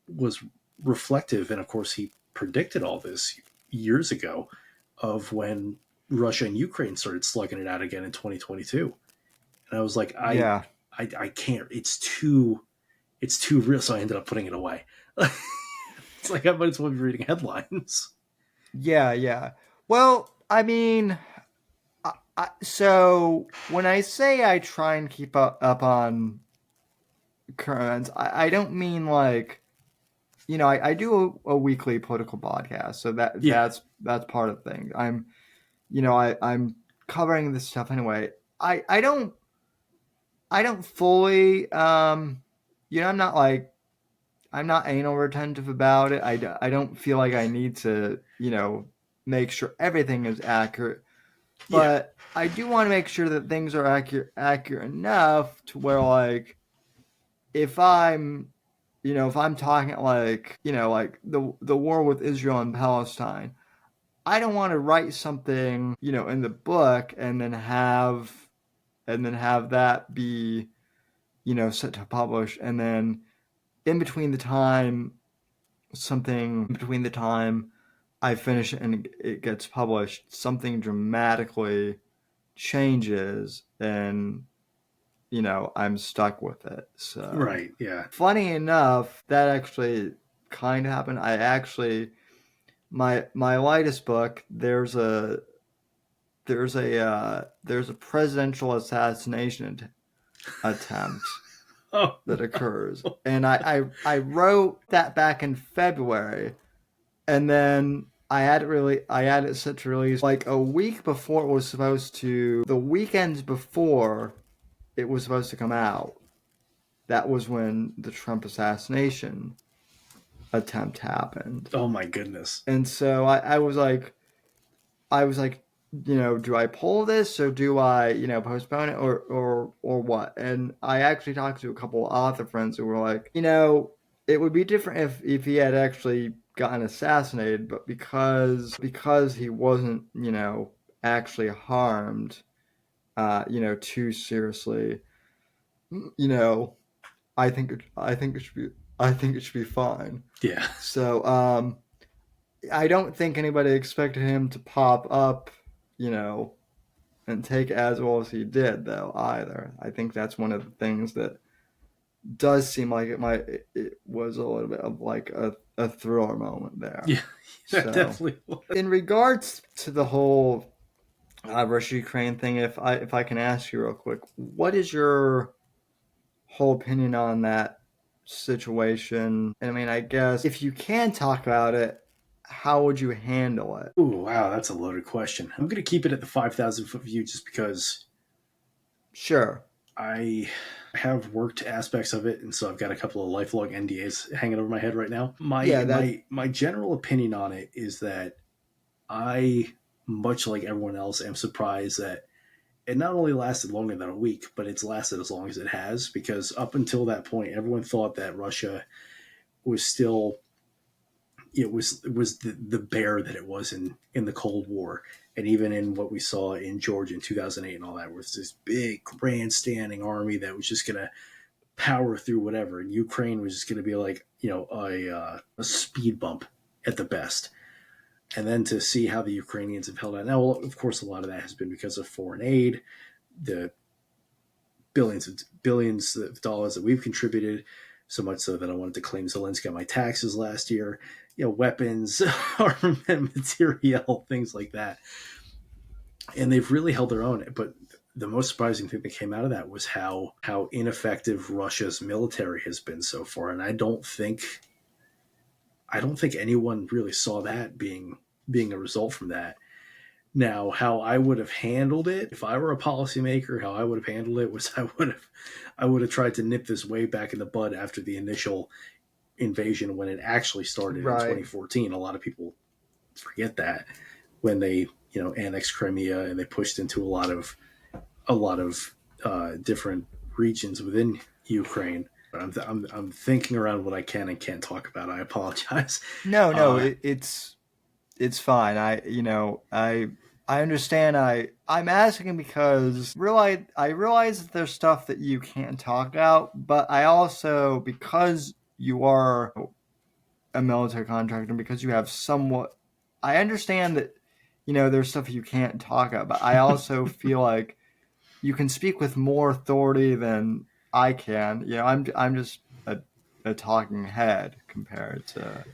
was reflective. And of course, he predicted all this years ago of when Russia and Ukraine started slugging it out again in 2022. And I was like, I can't, it's too real. So I ended up putting it away. It's like, I might as well be reading headlines. Yeah. Well, I mean, so when I say I try and keep up on current events, I don't mean like, I do a weekly political podcast, so that's part of the thing. I'm covering this stuff anyway. I don't fully, I'm not anal retentive about it. I don't feel like I need to, make sure everything is accurate. But I do want to make sure that things are accurate enough to where, like, if I'm talking like, like the war with Israel and Palestine, I don't want to write something, in the book and then have that be, set to publish, and then between the time I finish it and it gets published, something dramatically changes, and I'm stuck with it. So Right, yeah. Funny enough, that actually kind of happened. I actually, my latest book, there's a presidential assassination attempt that occurs, and I wrote that back in February, and then I had it set to release like a week before it was supposed to. The weekends before it was supposed to come out, that was when the Trump assassination attempt happened. Oh my goodness. And so I was like, do I pull this, or do I, postpone it, or what? And I actually talked to a couple of author friends who were like, it would be different if he had actually gotten assassinated, but because he wasn't, actually harmed, too seriously, I think it should be fine. Yeah. So I don't think anybody expected him to pop up, and take as well as he did, though, either. I think that's one of the things that does seem like it was a little bit of like a thriller moment there. Yeah, so, definitely was. In regards to the whole Russia-Ukraine thing, if I can ask you real quick, what is your whole opinion on that situation? I mean, I guess if you can talk about it, how would you handle it? Ooh, wow, that's a loaded question. I'm going to keep it at the 5,000 foot view just because Sure. I have worked aspects of it, and so I've got a couple of lifelong NDAs hanging over my head right now. Yeah, My general opinion on it is that I, much like everyone else, am surprised that it not only lasted longer than a week, but it's lasted as long as it has, because up until that point, everyone thought that Russia was still it was the bear that it was in the Cold War, and even in what we saw in Georgia in 2008 and all that, was this big grandstanding army that was just gonna power through whatever, and Ukraine was just gonna be like a speed bump at the best. And then to see how the Ukrainians have held out. Now, well, of course, a lot of that has been because of foreign aid, the billions of dollars that we've contributed, so much so that I wanted to claim Zelensky on my taxes last year. Weapons, armament, material, things like that. And they've really held their own. But the most surprising thing that came out of that was how ineffective Russia's military has been so far. And I don't think anyone really saw that being a result from that. Now, how I would have handled it if I were a policymaker, how I would have handled it was I would have tried to nip this way back in the bud after the initial invasion when it actually started in 2014. A lot of people forget that, when they annexed Crimea and they pushed into a lot of different regions within Ukraine. I'm thinking around what I can and can't talk about. I apologize. No, it's fine. I understand. I'm asking because I realize that there's stuff that you can't talk about, but I also, because you are a military contractor, because you have somewhat, I understand that there's stuff you can't talk about, but I also feel like you can speak with more authority than I can. I'm just a talking head compared to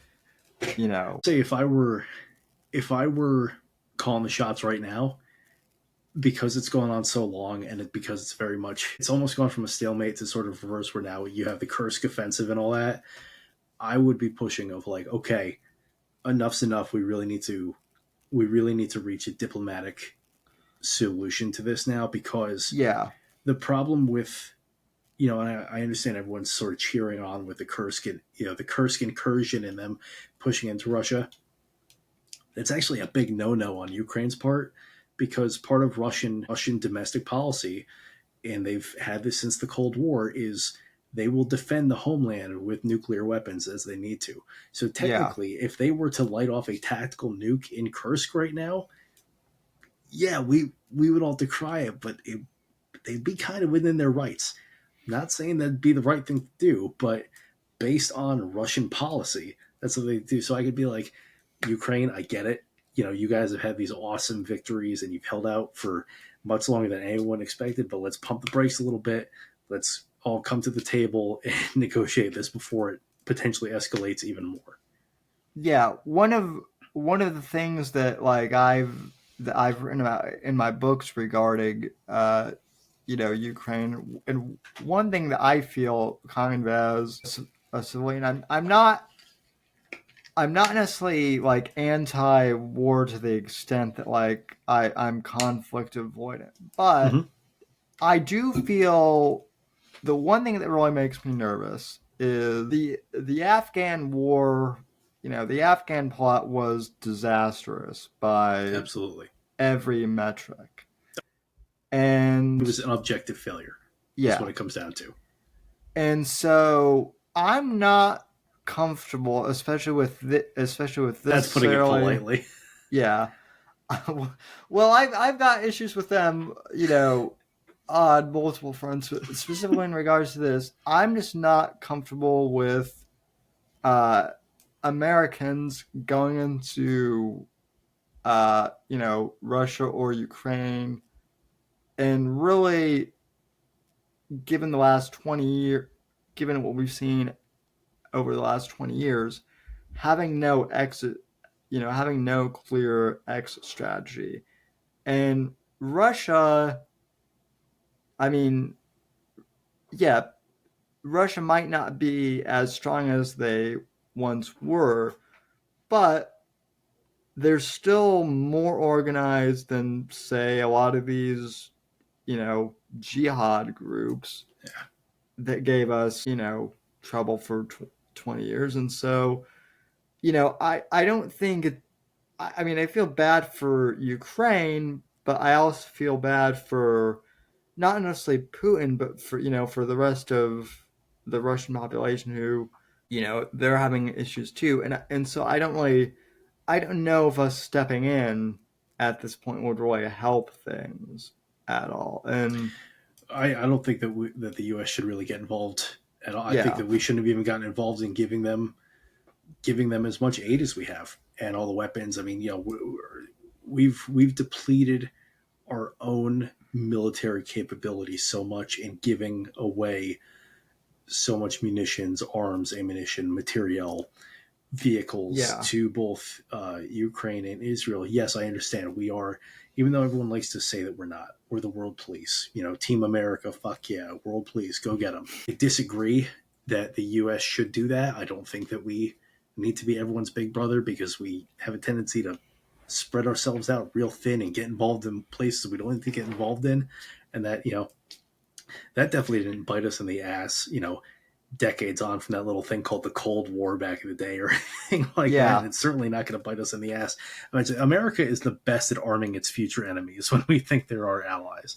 say if I were calling the shots right now, because it's gone on so long, and because it's almost gone from a stalemate to sort of reverse, where now you have the Kursk offensive and all that. I would be pushing of like, okay, enough's enough. We really need to reach a diplomatic solution to this now, because the problem with, and I understand everyone's sort of cheering on with the Kursk incursion and them pushing into Russia. It's actually a big no-no on Ukraine's part, because part of Russian domestic policy, and they've had this since the Cold War, is they will defend the homeland with nuclear weapons as they need to. So technically, if they were to light off a tactical nuke in Kursk right now, we would all decry it, but they'd be kind of within their rights. I'm not saying that'd be the right thing to do, but based on Russian policy, that's what they do. So I could be like, Ukraine, I get it. You guys have had these awesome victories and you've held out for much longer than anyone expected, but let's pump the brakes a little bit. Let's all come to the table and negotiate this before it potentially escalates even more. Yeah, one of the things that I've written about in my books regarding Ukraine, and one thing that I feel kind of as a civilian, I'm not necessarily like anti-war to the extent that I'm conflict avoidant, but I do feel the one thing that really makes me nervous is the Afghan war. The Afghan plot was disastrous by Absolutely every metric, and it was an objective failure. That's what it comes down to. And so I'm not comfortable, especially with this. That's putting it politely. Yeah. Well, I've got issues with them, on multiple fronts, specifically in regards to this. I'm just not comfortable with Americans going into Russia or Ukraine, and really, given what we've seen over the last 20 years, having no clear exit strategy. And Russia, Russia might not be as strong as they once were, but they're still more organized than, say, a lot of these jihad groups that gave us, trouble for 20 years. And so, I don't think I mean, I feel bad for Ukraine, but I also feel bad for not necessarily Putin, but for the rest of the Russian population who, they're having issues too. And so I don't know if us stepping in at this point would really help things at all. And I don't think that the U.S. should really get involved at all. I think yeah, that we shouldn't have even gotten involved in giving them as much aid as we have and all the weapons. I mean, we've depleted our own military capability so much in giving away so much munitions, arms, ammunition, materiel, vehicles yeah, to both Ukraine and Israel. Yes, I understand. We are, even though everyone likes to say that we're not, we're the world police. Team America, fuck yeah, world police, go get them. I disagree that the U.S. should do that. I don't think that we need to be everyone's big brother because we have a tendency to spread ourselves out real thin and get involved in places we don't need to get involved in. And that, that definitely didn't bite us in the ass, decades on from that little thing called the Cold War back in the day or anything like that. And it's certainly not going to bite us in the ass. I mean, America is the best at arming its future enemies when we think they're our allies.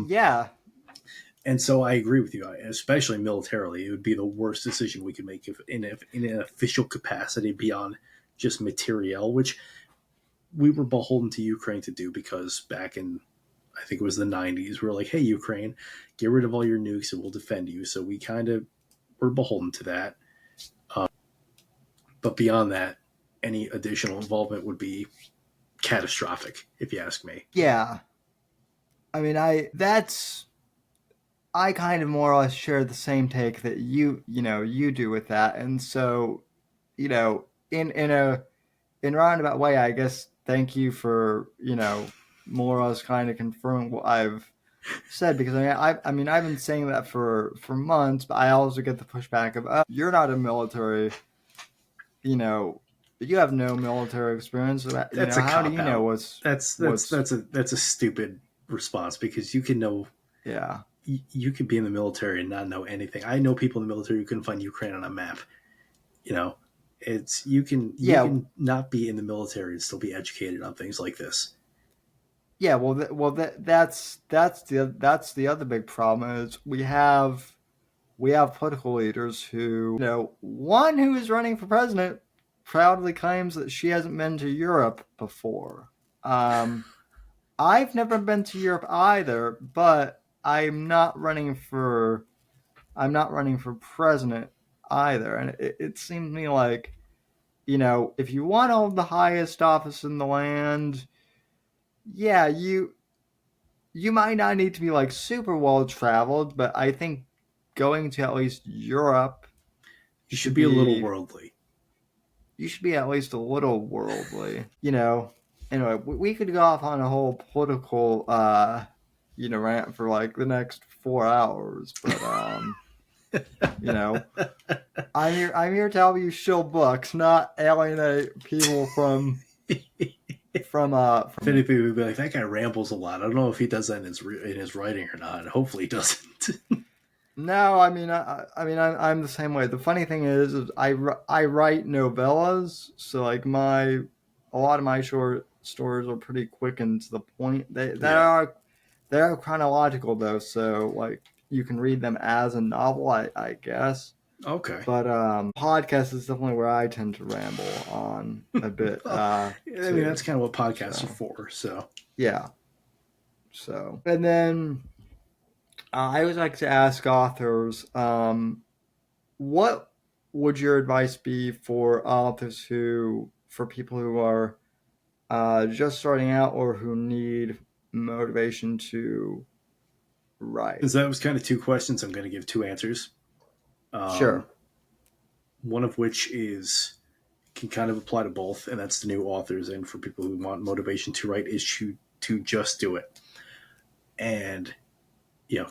yeah, And so I agree with you, especially militarily. It would be the worst decision we could make if in an official capacity beyond just materiel, which we were beholden to Ukraine to do because back in, I think it was the 90s, we were like, hey, Ukraine, get rid of all your nukes and we'll defend you. So we kind of were beholden to that. But beyond that, any additional involvement would be catastrophic, if you ask me. yeah. I mean, I kind of more or less share the same take that you do with that. And so, in a roundabout way, I guess, thank you for, more or less kind of confirming what I've said, because I mean, I've been saying that for months, but I also get the pushback of, you're not a military, you have no military experience. That's a how do you cop-out. know what's that's a stupid response because you can know. Yeah. You could be in the military and not know anything. I know people in the military who couldn't find Ukraine on a map. You can not be in the military and still be educated on things like this. Yeah, that's the other big problem is we have political leaders who, one who is running for president proudly claims that she hasn't been to Europe before. I've never been to Europe either, but I'm not running for president either. And it seems to me like, if you want to hold the highest office in the land, yeah, you might not need to be like super well traveled, but I think going to at least Europe, you should be a little worldly. You should be at least a little worldly. Anyway, we could go off on a whole political rant for like the next 4 hours, but I'm here to help you shill books, not alienate people from If anything, we'd be like, that guy rambles a lot. I don't know if he does that in his writing or not. Hopefully he doesn't. No, I mean, I'm the same way. The funny thing is I write novellas, so like a lot of my short stories are pretty quick and to the point. They are chronological though, so like you can read them as a novel, I guess. Okay. But podcast is definitely where I tend to ramble on a bit. I mean, that's kind of what podcasts are for. So yeah. So and then I always like to ask authors, what would your advice be for authors for people who are just starting out or who need motivation to write? Because that was kind of 2 questions. I'm going to give 2 answers. Sure. One of which can kind of apply to both, and that's the new authors. And for people who want motivation to write, is to just do it. And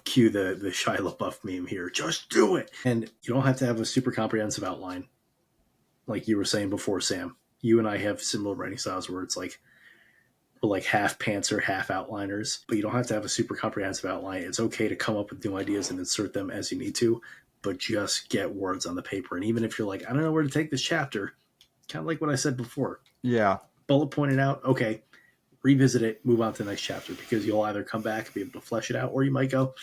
cue the Shia LaBeouf meme here. Just do it. And you don't have to have a super comprehensive outline, like you were saying before, Sam. You and I have similar writing styles where it's like or like half pantser, half outliners, but you don't have to have a super comprehensive outline. It's okay to come up with new ideas and insert them as you need to, but just get words on the paper. And even if you're like, I don't know where to take this chapter, kind of like what I said before, Yeah. bullet point it out. Okay, revisit it, move on to the next chapter, because you'll either come back and be able to flesh it out, or you might go,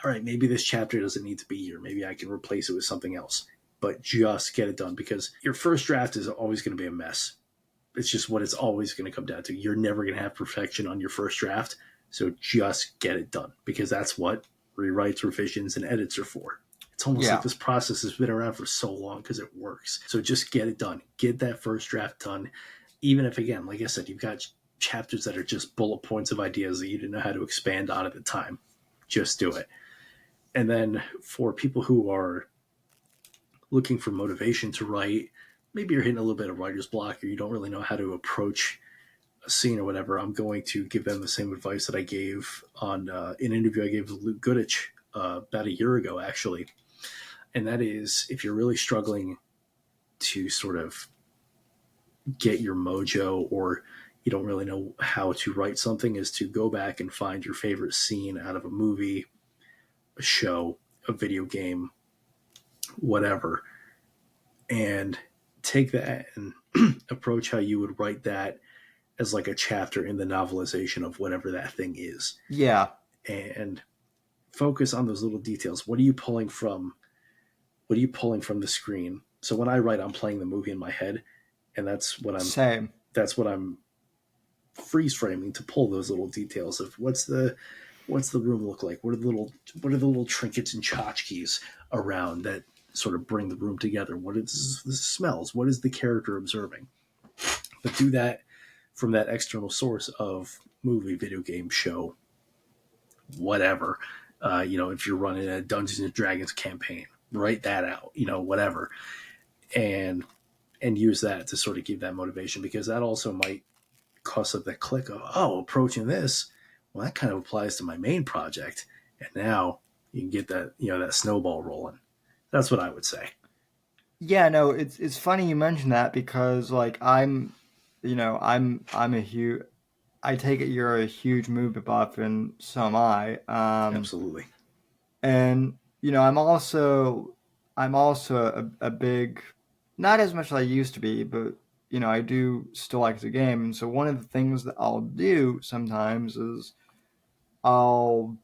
all right, maybe this chapter doesn't need to be here. Maybe I can replace it with something else. But just get it done, because your first draft is always going to be a mess. It's just what it's always going to come down to. You're never going to have perfection on your first draft. So just get it done, because that's what rewrites, revisions, and edits are for. It's almost like this process has been around for so long because it works. So just get it done. Get that first draft done. Even if, again, like I said, you've got chapters that are just bullet points of ideas that you didn't know how to expand on at the time. Just do it. And then for people who are looking for motivation to write, maybe you're hitting a little bit of writer's block, or you don't really know how to approach a scene or whatever, I'm going to give them the same advice that I gave on an interview I gave with Luke Goodich about a year ago, actually. And that is, if you're really struggling to sort of get your mojo, or you don't really know how to write something, is to go back and find your favorite scene out of a movie, a show, a video game, whatever, and take that and approach how you would write that as like a chapter in the novelization of whatever that thing is. Yeah. And focus on those little details. What are you pulling from? What are you pulling from the screen? So when I write, I'm playing the movie in my head, and that's what I'm freeze framing, to pull those little details of what's the room look like? What are the little trinkets and tchotchkes around that sort of bring the room together? What is the smells? What is the character observing? But do that from that external source of movie, video game, show, whatever. If you're running a Dungeons and Dragons campaign, write that out, whatever. And use that to sort of give that motivation, because that also might cause the click of, approaching this, well, that kind of applies to my main project. And now you can get that, that snowball rolling. That's what I would say. Yeah, no, it's funny you mentioned that, because like I take it you're a huge movie buff, and so am I. Absolutely. And I'm also a big, not as much as I used to be, but I do still like the game. And so one of the things that I'll do sometimes is I'll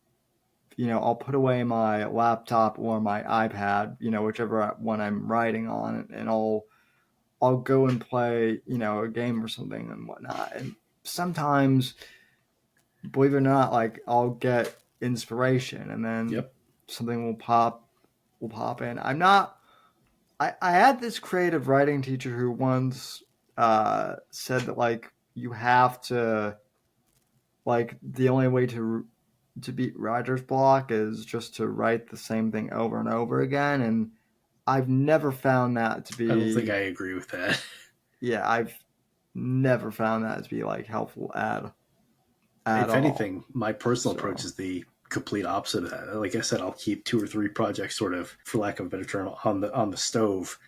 put away my laptop or my iPad, whichever one I'm writing on, and I'll go and play, a game or something and whatnot. And sometimes, believe it or not, like I'll get inspiration, and then something will pop in. I had this creative writing teacher who once said that like you have to, like, the only way to beat writer's block is just to write the same thing over and over again. And I've never found that to be... I don't think I agree with that. Yeah, I've never found that to be like helpful at if all. anything, my personal approach is the complete opposite of that. Like I said, I'll keep 2 or 3 projects sort of, for lack of a better term, on the stove.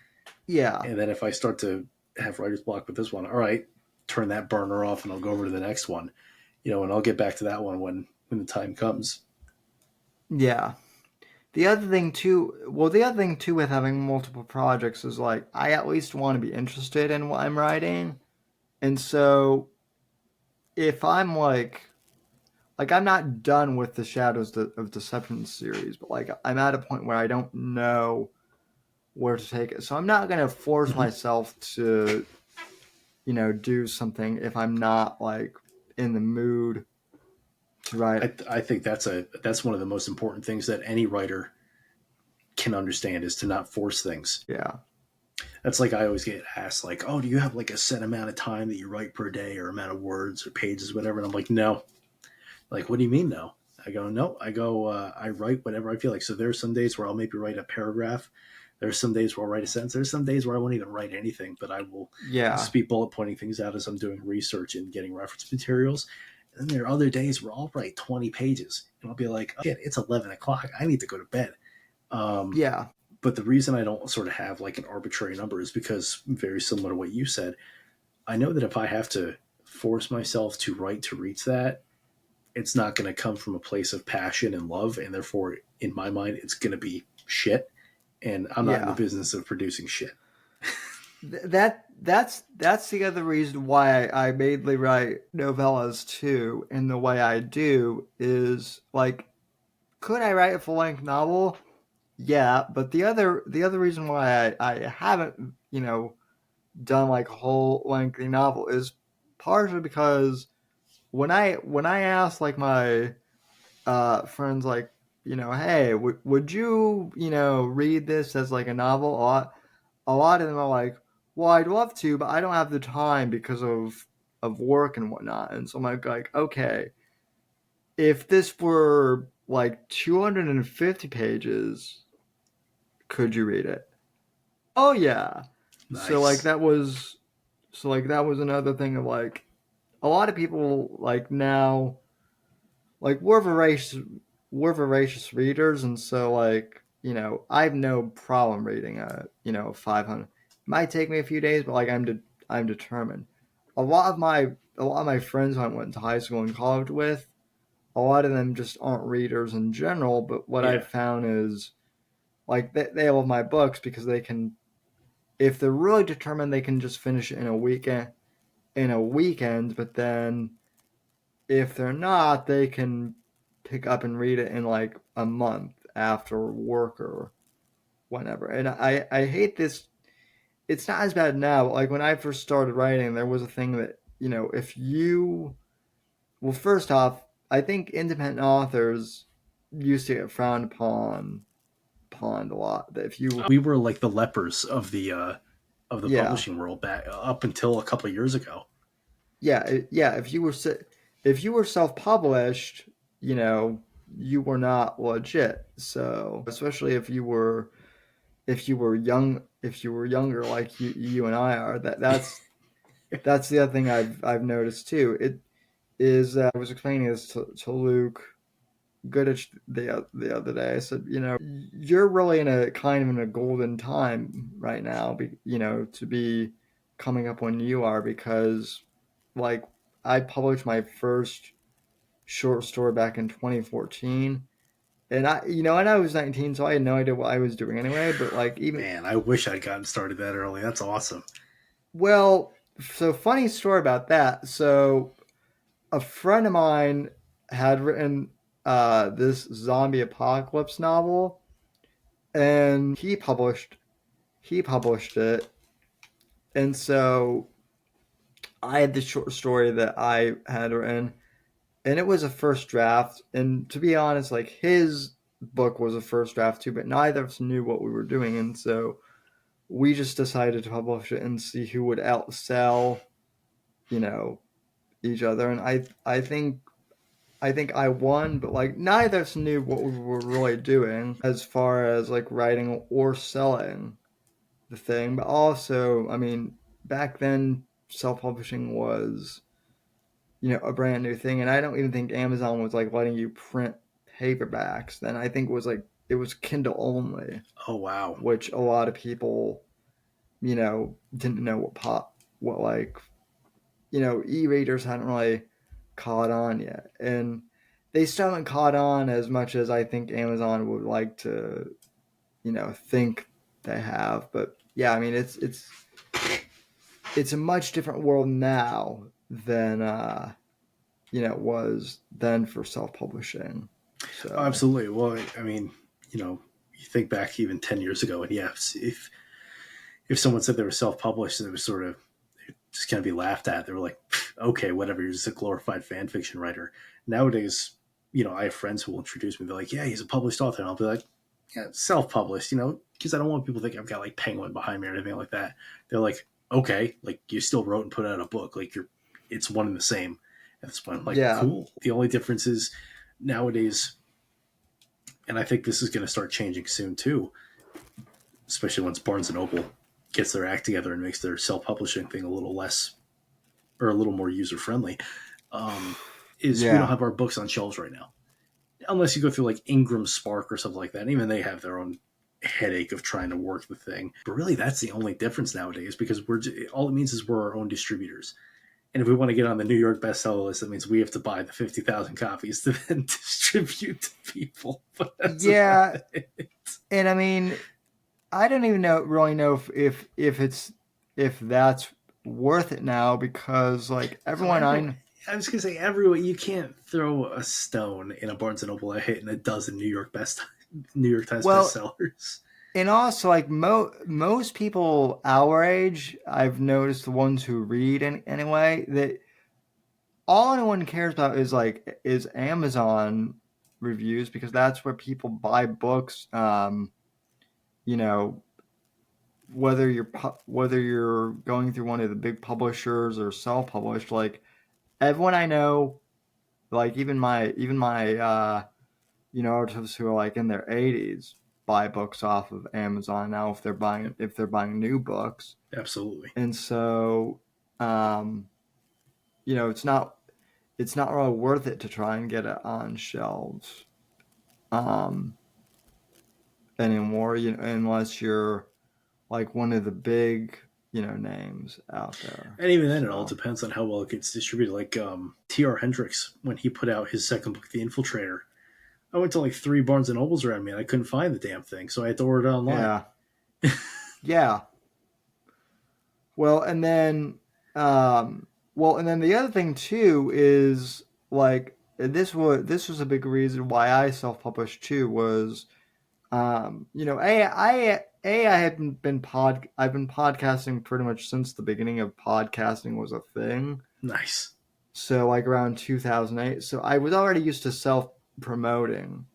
Yeah. And then if I start to have writer's block with this one, all right, turn that burner off and I'll go over to the next one. And I'll get back to that one when the time comes. Yeah. The other thing too with having multiple projects is like I at least want to be interested in what I'm writing. And so if I'm like I'm not done with the Shadows of Deception series, but like I'm at a point where I don't know where to take it. So I'm not going to force myself to do something if I'm not like in the mood to write. I think that's one of the most important things that any writer can understand, is to not force things. Yeah. That's like, I always get asked like, do you have like a set amount of time that you write per day, or amount of words or pages, whatever? And I'm like, no. Like, what do you mean no? I go, no. I go, I write whatever I feel like. So there's some days where I'll maybe write a paragraph. There's some days where I'll write a sentence. There's some days where I won't even write anything, but I will just be bullet pointing things out as I'm doing research and getting reference materials. And then there are other days where I'll write 20 pages and I'll be like, oh, shit, it's 11 o'clock. I need to go to bed. But the reason I don't sort of have like an arbitrary number is because, very similar to what you said, I know that if I have to force myself to write to reach that, it's not going to come from a place of passion and love, and therefore, in my mind, it's going to be shit. And I'm not in the Yeah. business of producing shit. That's the other reason why I mainly write novellas too. And the way I do is like, could I write a full length novel? Yeah, but the other reason why I haven't done like a whole lengthy novel is partially because when I ask like my friends like hey would you read this as like a novel, a lot of them are like, well, I'd love to, but I don't have the time because of work and whatnot. And so I'm like okay, if this were like 250 pages, could you read it? Oh yeah. So like Nice. that was another thing of like a lot of people like now like we're voracious readers, and so like I have no problem reading a 500. It might take me a few days, but like I'm determined. A lot of my friends I went to high school and college with, a lot of them just aren't readers in general. But what Yeah. I've found is like they love my books because they can, if they're really determined, they can just finish it in a weekend. But then if they're not, they can pick up and read it in like a month after work or whenever. And I hate this. It's not as bad now, but like when I first started writing, there was a thing that, if you, well, first off, I think independent authors used to get frowned upon a lot. That if you, We were like the lepers of the yeah, publishing world back up until a couple of years ago. yeah, if you were self-published, you were not legit. So especially if you were younger like you and I are, that's the other thing I've noticed too. It is I was explaining this to Luke Goodich the other day. I said, you're really in a golden time right now, to be coming up when you are, because like I published my first short story back in 2014. And I was 19, so I had no idea what I was doing anyway. But like, even, Man, I wish I'd gotten started that early. That's awesome. well, so funny story about that. So a friend of mine had written this zombie apocalypse novel, and he published it. And so I had this short story that I had written, and it was a first draft. And to be honest, like his book was a first draft too, but neither of us knew what we were doing, and so we just decided to publish it and see who would outsell, you know, each other. And I think I won, but like neither of us knew what we were really doing as far as like writing or selling the thing. But also, I mean, back then self-publishing was, a brand new thing, and I don't even think Amazon was like letting you print paperbacks. Then I think it was Kindle only, Oh wow. which a lot of people, didn't know what like, e-readers hadn't really caught on yet. And they still haven't caught on as much as I think Amazon would like to, think they have. But yeah, I mean, it's a much different world now than, it was then for self-publishing. Oh, So absolutely. Well, I mean, you think back even 10 years ago, and yeah, if someone said they were self-published, it was sort of just going to be laughed at. They were like, okay, whatever, you're just a glorified fan fiction writer. Nowadays, I have friends who will introduce me. They're like, yeah, he's a published author. And I'll be like, yeah, self-published, because I don't want people to think I've got like Penguin behind me or anything like that. They're like, okay, like you still wrote and put out a book. Like it's one and the same at this point. I'm like, yeah, cool. The only difference is nowadays, and I think this is going to start changing soon too, especially once Barnes and Noble gets their act together and makes their self-publishing thing a little less or a little more user-friendly, is we don't yeah, have our books on shelves right now. Unless you go through like Ingram Spark or something like that. And even they have their own headache of trying to work the thing. But really, that's the only difference nowadays, because all it means is we're our own distributors. And if we want to get on the New York bestseller list, that means we have to buy the 50,000 copies to then distribute to people. But that's Yeah, and I mean, I don't even really know if that's worth it now, because like everyone I was gonna say, everyone, you can't throw a stone in a Barnes and Noble at hitting a dozen New York Times well, bestsellers. and also like most people our age, I've noticed, the ones who read anyway, that all anyone cares about is Amazon reviews, because that's where people buy books. You know, whether you're going through one of the big publishers or self-published, like everyone I know, like even my relatives who are like in their 80s buy books off of Amazon now if they're buying new books. Absolutely. And so it's not really worth it to try and get it on shelves anymore, unless you're like one of the big, names out there. And even then, it all depends on how well it gets distributed. Like T.R. Hendricks, when he put out his second book, The Infiltrator, I went to like 3 Barnes and Nobles around me, and I couldn't find the damn thing, so I had to order it online. Yeah. Yeah. Well, and then the other thing too is like this was a big reason why I self-published too, was I've been podcasting pretty much since the beginning of podcasting was a thing. Nice. So like around 2008. So I was already used to self-promoting,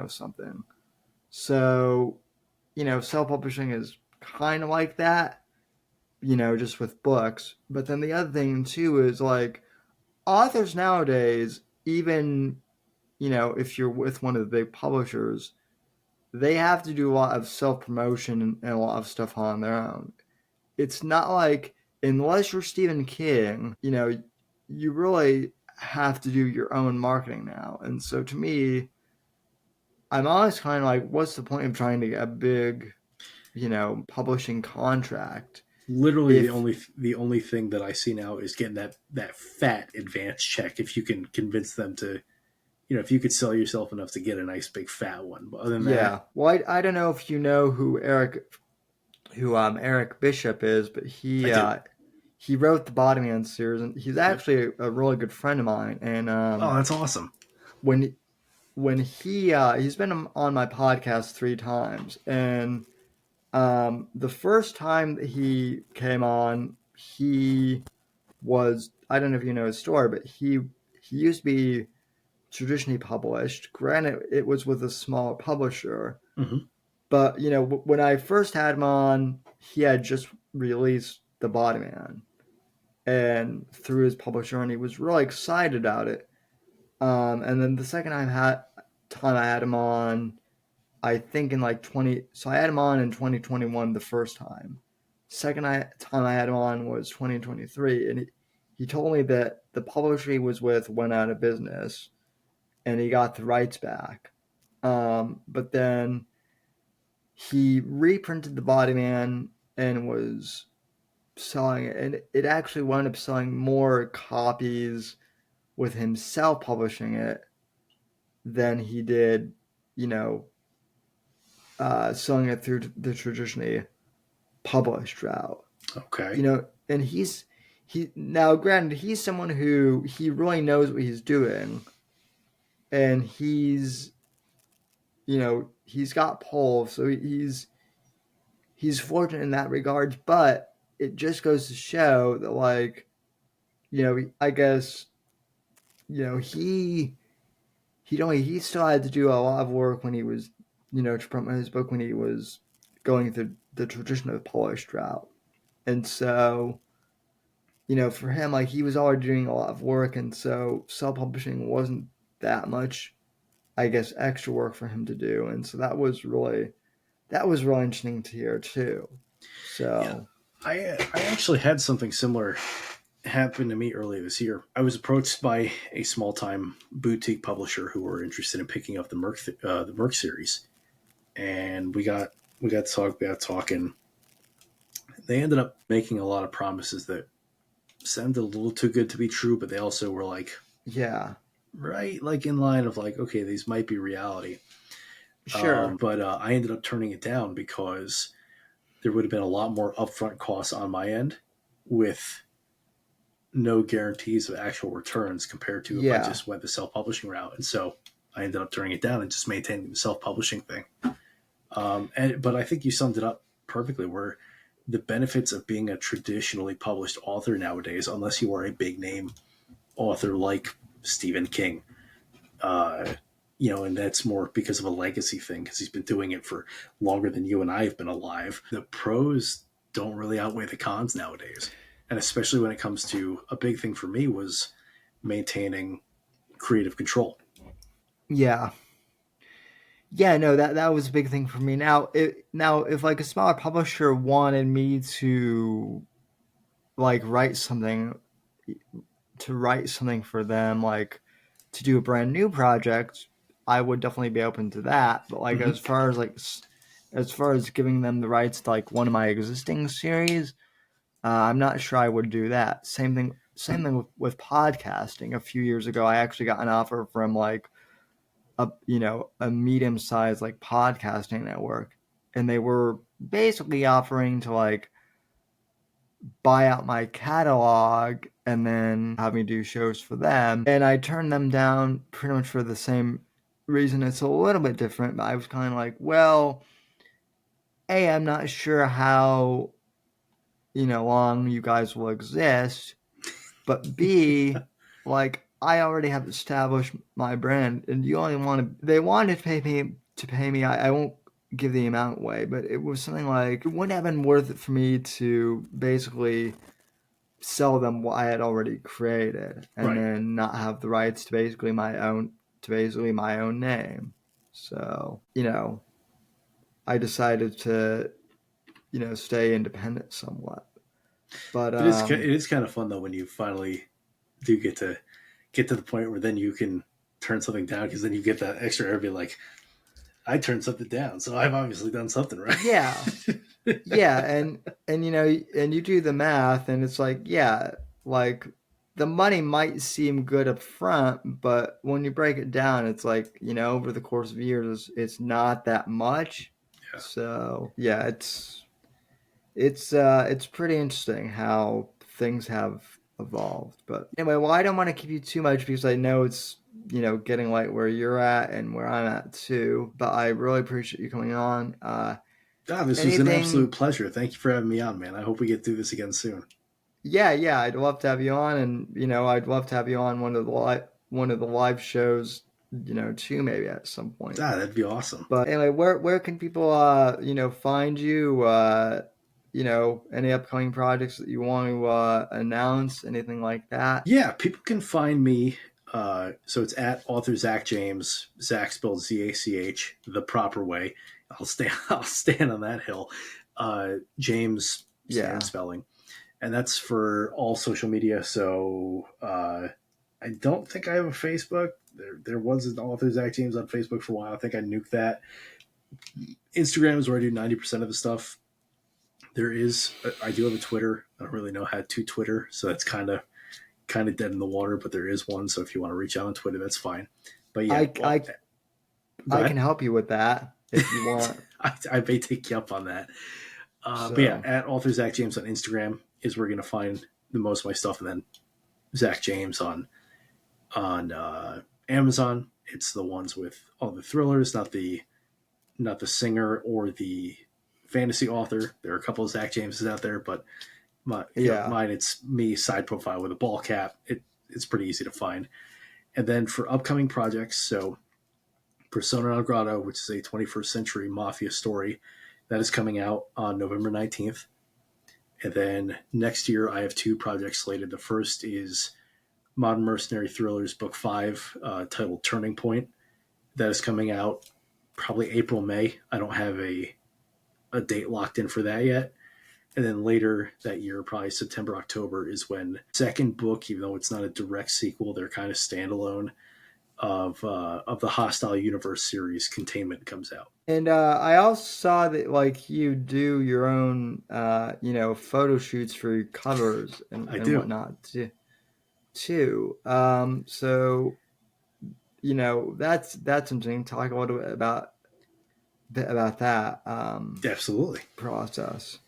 something. So, self-publishing is kind of like that, just with books. But then the other thing too is like authors nowadays, even, if you're with one of the big publishers, they have to do a lot of self-promotion and a lot of stuff on their own. It's not like, unless you're Stephen King, you really have to do your own marketing now. And so to me, I'm always kind of like, what's the point of trying to get a big, publishing contract? Literally, the only thing that I see now is getting that fat advance check. If you can convince them to, if you could sell yourself enough to get a nice big fat one. But other than that, well, I don't know if you know who Eric Bishop is, but he wrote the Bottom Man series, and he's actually a really good friend of mine. And oh, that's awesome. When he's been on my podcast 3 times, and the first time that he came on, he was, I don't know if you know his story, but he used to be traditionally published. Granted, it was with a small publisher, but when I first had him on, he had just released The Bottom Man, and through his publisher, and he was really excited about it. And then the second time I had him on, I think in like so I had him on in 2021 the first time. Second time I had him on was 2023, and he told me that the publisher he was with went out of business, and he got the rights back. But then he reprinted The Bottom Man and was selling it, and it actually wound up selling more copies with him self-publishing it than he did, selling it through the traditionally published route. Okay. And now granted, he's someone who he really knows what he's doing, and he's got pull, so he's fortunate in that regard. But it just goes to show that, like, I guess, he still had to do a lot of work when he was, to promote his book, when he was going through the traditional published route. And so, for him, like, he was already doing a lot of work, and so self-publishing wasn't that much, I guess, extra work for him to do. And so that was really interesting to hear too. So yeah. I actually had something similar happen to me earlier this year. I was approached by a small-time boutique publisher who were interested in picking up the Merc series, and we got talking. They ended up making a lot of promises that sounded a little too good to be true, but they also were like, Yeah. right, like in line of like, okay, these might be reality. Sure. But I ended up turning it down because there would have been a lot more upfront costs on my end with no guarantees of actual returns compared to if I Yeah. just went the self-publishing route. And so I ended up turning it down and just maintaining the self-publishing thing. But I think you summed it up perfectly, where the benefits of being a traditionally published author nowadays, unless you are a big name author like Stephen King, and that's more because of a legacy thing, because he's been doing it for longer than you and I have been alive. The pros don't really outweigh the cons nowadays. And especially when it comes to, a big thing for me was maintaining creative control. Yeah. Yeah, no, that was a big thing for me. Now if like a smaller publisher wanted me to like write something for them, like to do a brand new project, I would definitely be open to that. But like Mm-hmm. as far as giving them the rights to like one of my existing series, I'm not sure I would do that. Same thing with podcasting. A few years ago, I actually got an offer from like a medium sized like podcasting network, and they were basically offering to like buy out my catalog and then have me do shows for them. And I turned them down pretty much for the same reason. It's a little bit different, but I was kind of like, well, A, I'm not sure how, long you guys will exist, but B, like, I already have established my brand, and they wanted to pay me, I won't give the amount away, but it was something like, it wouldn't have been worth it for me to basically sell them what I had already created, and Right. then not have the rights to basically my own name. So, I decided to, stay independent somewhat. But It is kind of fun though when you finally do get to the point where then you can turn something down, because then you get that extra air, be like, I turned something down, so I've obviously done something right. yeah, yeah, and you do the math, and it's like, yeah, like the money might seem good up front, but when you break it down, it's like, over the course of years, it's not that much. Yeah. So yeah, it's pretty interesting how things have evolved. But anyway, well, I don't want to keep you too much because I know it's getting late where you're at and where I'm at too. But I really appreciate you coming on. This was an absolute pleasure. Thank you for having me on, man. I hope we get through this again soon. Yeah, I'd love to have you on, and I'd love to have you on one of the live shows, too, maybe at some point. That'd be awesome. But anyway, where can people find you? Any upcoming projects that you want to announce, anything like that? Yeah, people can find me. So it's at author Zach James. Zach spelled Zach the proper way. I'll stand on that hill. James spelling, and that's for all social media. So I don't think I have a Facebook. There was an author Zach James on Facebook for a while. I think I nuked that. Instagram is where I do 90% of the stuff. I do have a Twitter. I don't really know how to Twitter, so that's kind of dead in the water, but there is one. So if you want to reach out on Twitter, that's fine. But yeah, I can help you with that if you want. I may take you up on that. But yeah, at author Zach James on Instagram is where you're going to find the most of my stuff. And then Zach James on Amazon. It's the ones with all the thrillers, not the singer or the fantasy author. There are a couple of Zach Jameses out there, but mine, it's me, side profile with a ball cap. It's pretty easy to find. And then for upcoming projects, so Persona Non Grata, which is a 21st century mafia story, that is coming out on November 19th. And then next year, I have 2 projects slated. The first is Modern Mercenary Thrillers Book 5, titled Turning Point. That is coming out probably April, May. I don't have a date locked in for that yet. And then later that year, probably September, October, is when second book, even though it's not a direct sequel, they're kind of standalone, of the Hostile Universe series, Containment, comes out. And I also saw that like you do your own photo shoots for your covers and do. whatnot too. So that's interesting. Talk a little bit about that Absolutely. process.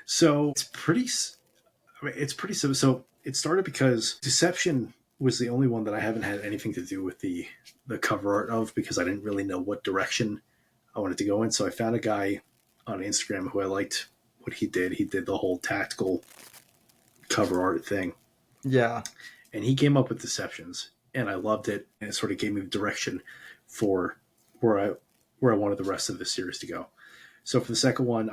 So it's pretty simple. So it started because Deception was the only one that I haven't had anything to do with the cover art of, because I didn't really know what direction I wanted to go in. So I found a guy on Instagram who I liked what he did. He did the whole tactical cover art thing. Yeah. And he came up with Deceptions, and I loved it. And it sort of gave me the direction for where I wanted the rest of the series to go. So for the second one,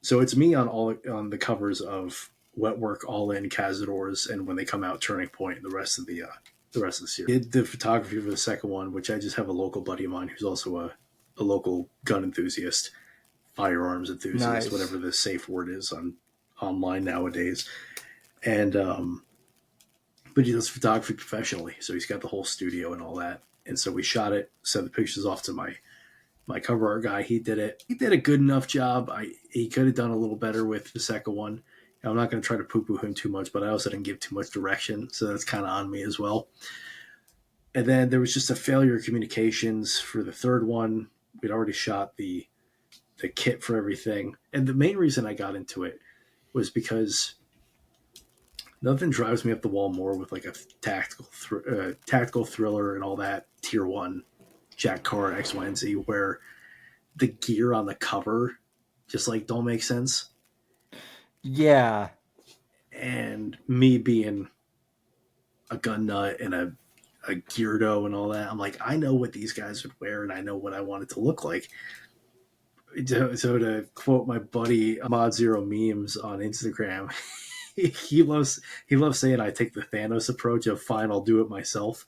so it's me on the covers of Wetwork, All In, Cazadors, and when they come out, Turning Point, and the rest of the series. I did the photography for the second one, which I just have a local buddy of mine who's also a local gun enthusiast, firearms enthusiast, Nice. Whatever the safe word is online nowadays. And but he does photography professionally, so he's got the whole studio and all that. And so we shot it, sent the pictures off to my cover art guy. He did it. He did a good enough job. He could have done a little better with the second one. I'm not going to try to poo-poo him too much, but I also didn't give too much direction, so that's kind of on me as well. And then there was just a failure of communications for the third one. We'd already shot the kit for everything. And the main reason I got into it was because nothing drives me up the wall more with like a tactical thriller and all that, tier 1, Jack Carr, X, Y, and Z, where the gear on the cover just like don't make sense. Yeah. And me being a gun nut and a geardo and all that, I'm like, I know what these guys would wear and I know what I want it to look like. So to quote my buddy Mod Zero Memes on Instagram, he loves saying I take the Thanos approach of fine, I'll do it myself.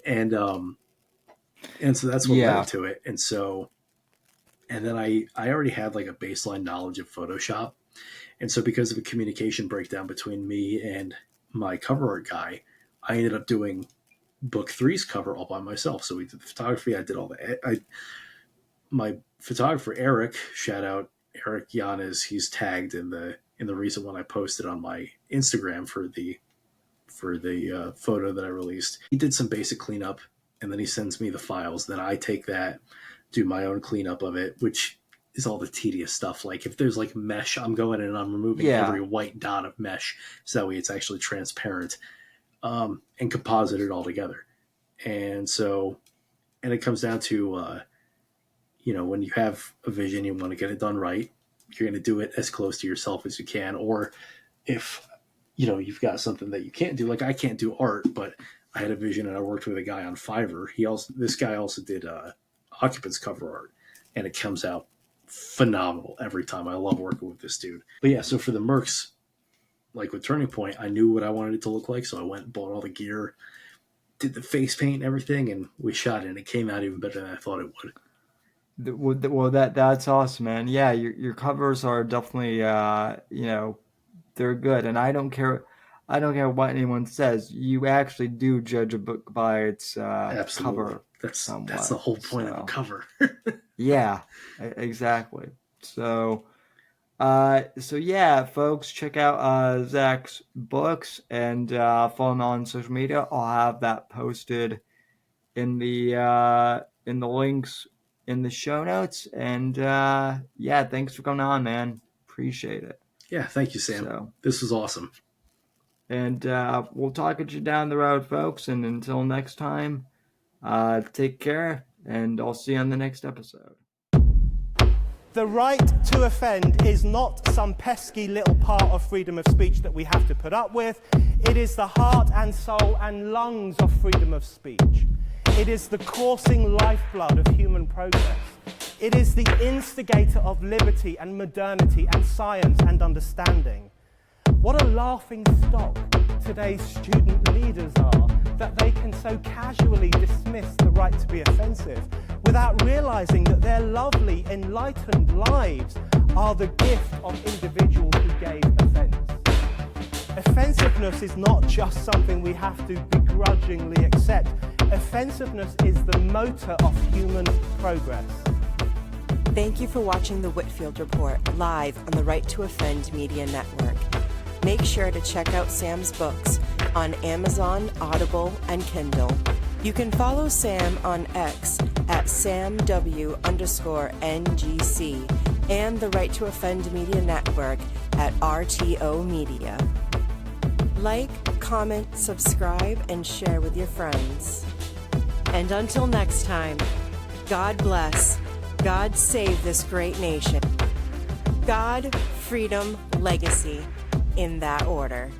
And so that's what led to it. And then I already had like a baseline knowledge of Photoshop. And so because of a communication breakdown between me and my cover art guy, I ended up doing book 3's cover all by myself. So we did the photography. I did all my photographer, Eric, shout out Eric Yanes. He's tagged in the recent one I posted on my Instagram for the photo that I released. He did some basic cleanup, and then he sends me the files. Then I take that, do my own cleanup of it, which is all the tedious stuff. Like if there's like mesh, I'm going in and I'm removing every white dot of mesh so that way it's actually transparent, and composite it all together. And it comes down to, when you have a vision, you want to get it done right. You're going to do it as close to yourself as you can. Or if, you've got something that you can't do, like I can't do art, but I had a vision and I worked with a guy on Fiverr. This guy also did Occupants cover art, and it comes out phenomenal every time. I love working with this dude. But yeah, so for the Mercs, like with Turning Point, I knew what I wanted it to look like, so I went and bought all the gear, did the face paint and everything, and we shot it, and it came out even better than I thought it would. Well, that's awesome, man. Yeah, your covers are definitely, they're good, and I don't care what anyone says. You actually do judge a book by its cover. That's the whole point of a cover. Yeah, exactly. So yeah, folks, check out Zach's books and follow him on social media. I'll have that posted in the links in the show notes. And yeah, thanks for coming on, man. Appreciate it. Yeah, thank you, Sam. This was awesome. And we'll talk at you down the road, folks. And until next time, take care, and I'll see you on the next episode. The right to offend is not some pesky little part of freedom of speech that we have to put up with. It is the heart and soul and lungs of freedom of speech. It is the coursing lifeblood of human progress. It is the instigator of liberty and modernity and science and understanding. What a laughing stock today's student leaders are, that they can so casually dismiss the right to be offensive without realizing that their lovely, enlightened lives are the gift of individuals who gave offense. Offensiveness is not just something we have to begrudgingly accept. Offensiveness is the motor of human progress. Thank you for watching the Whitfield Report live on the Right to Offend Media Network. Make sure to check out Sam's books on Amazon, Audible, and Kindle. You can follow Sam on X at SamW_NGC and the Right to Offend Media Network at RTO Media. Like, comment, subscribe, and share with your friends. And until next time, God bless, God save this great nation. God, freedom, legacy, in that order.